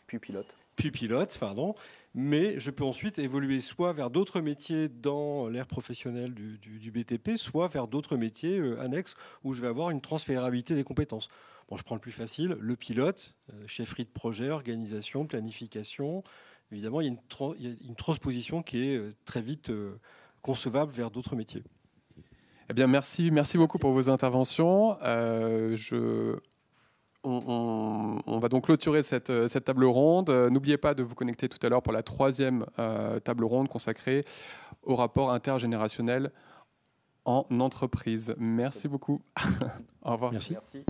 Puis pilote. Puis pilote, pardon. Mais je peux ensuite évoluer soit vers d'autres métiers dans l'ère professionnelle du BTP, soit vers d'autres métiers annexes où je vais avoir une transférabilité des compétences. Bon, je prends le plus facile, le pilote, chefferie de projet, organisation, planification. Évidemment, il y a une transposition qui est très vite concevable vers d'autres métiers. Eh bien, merci beaucoup pour vos interventions. On va donc clôturer cette table ronde. N'oubliez pas de vous connecter tout à l'heure pour la 3e table ronde consacrée au rapport intergénérationnel en entreprise. Merci beaucoup. Au revoir. Merci. Merci.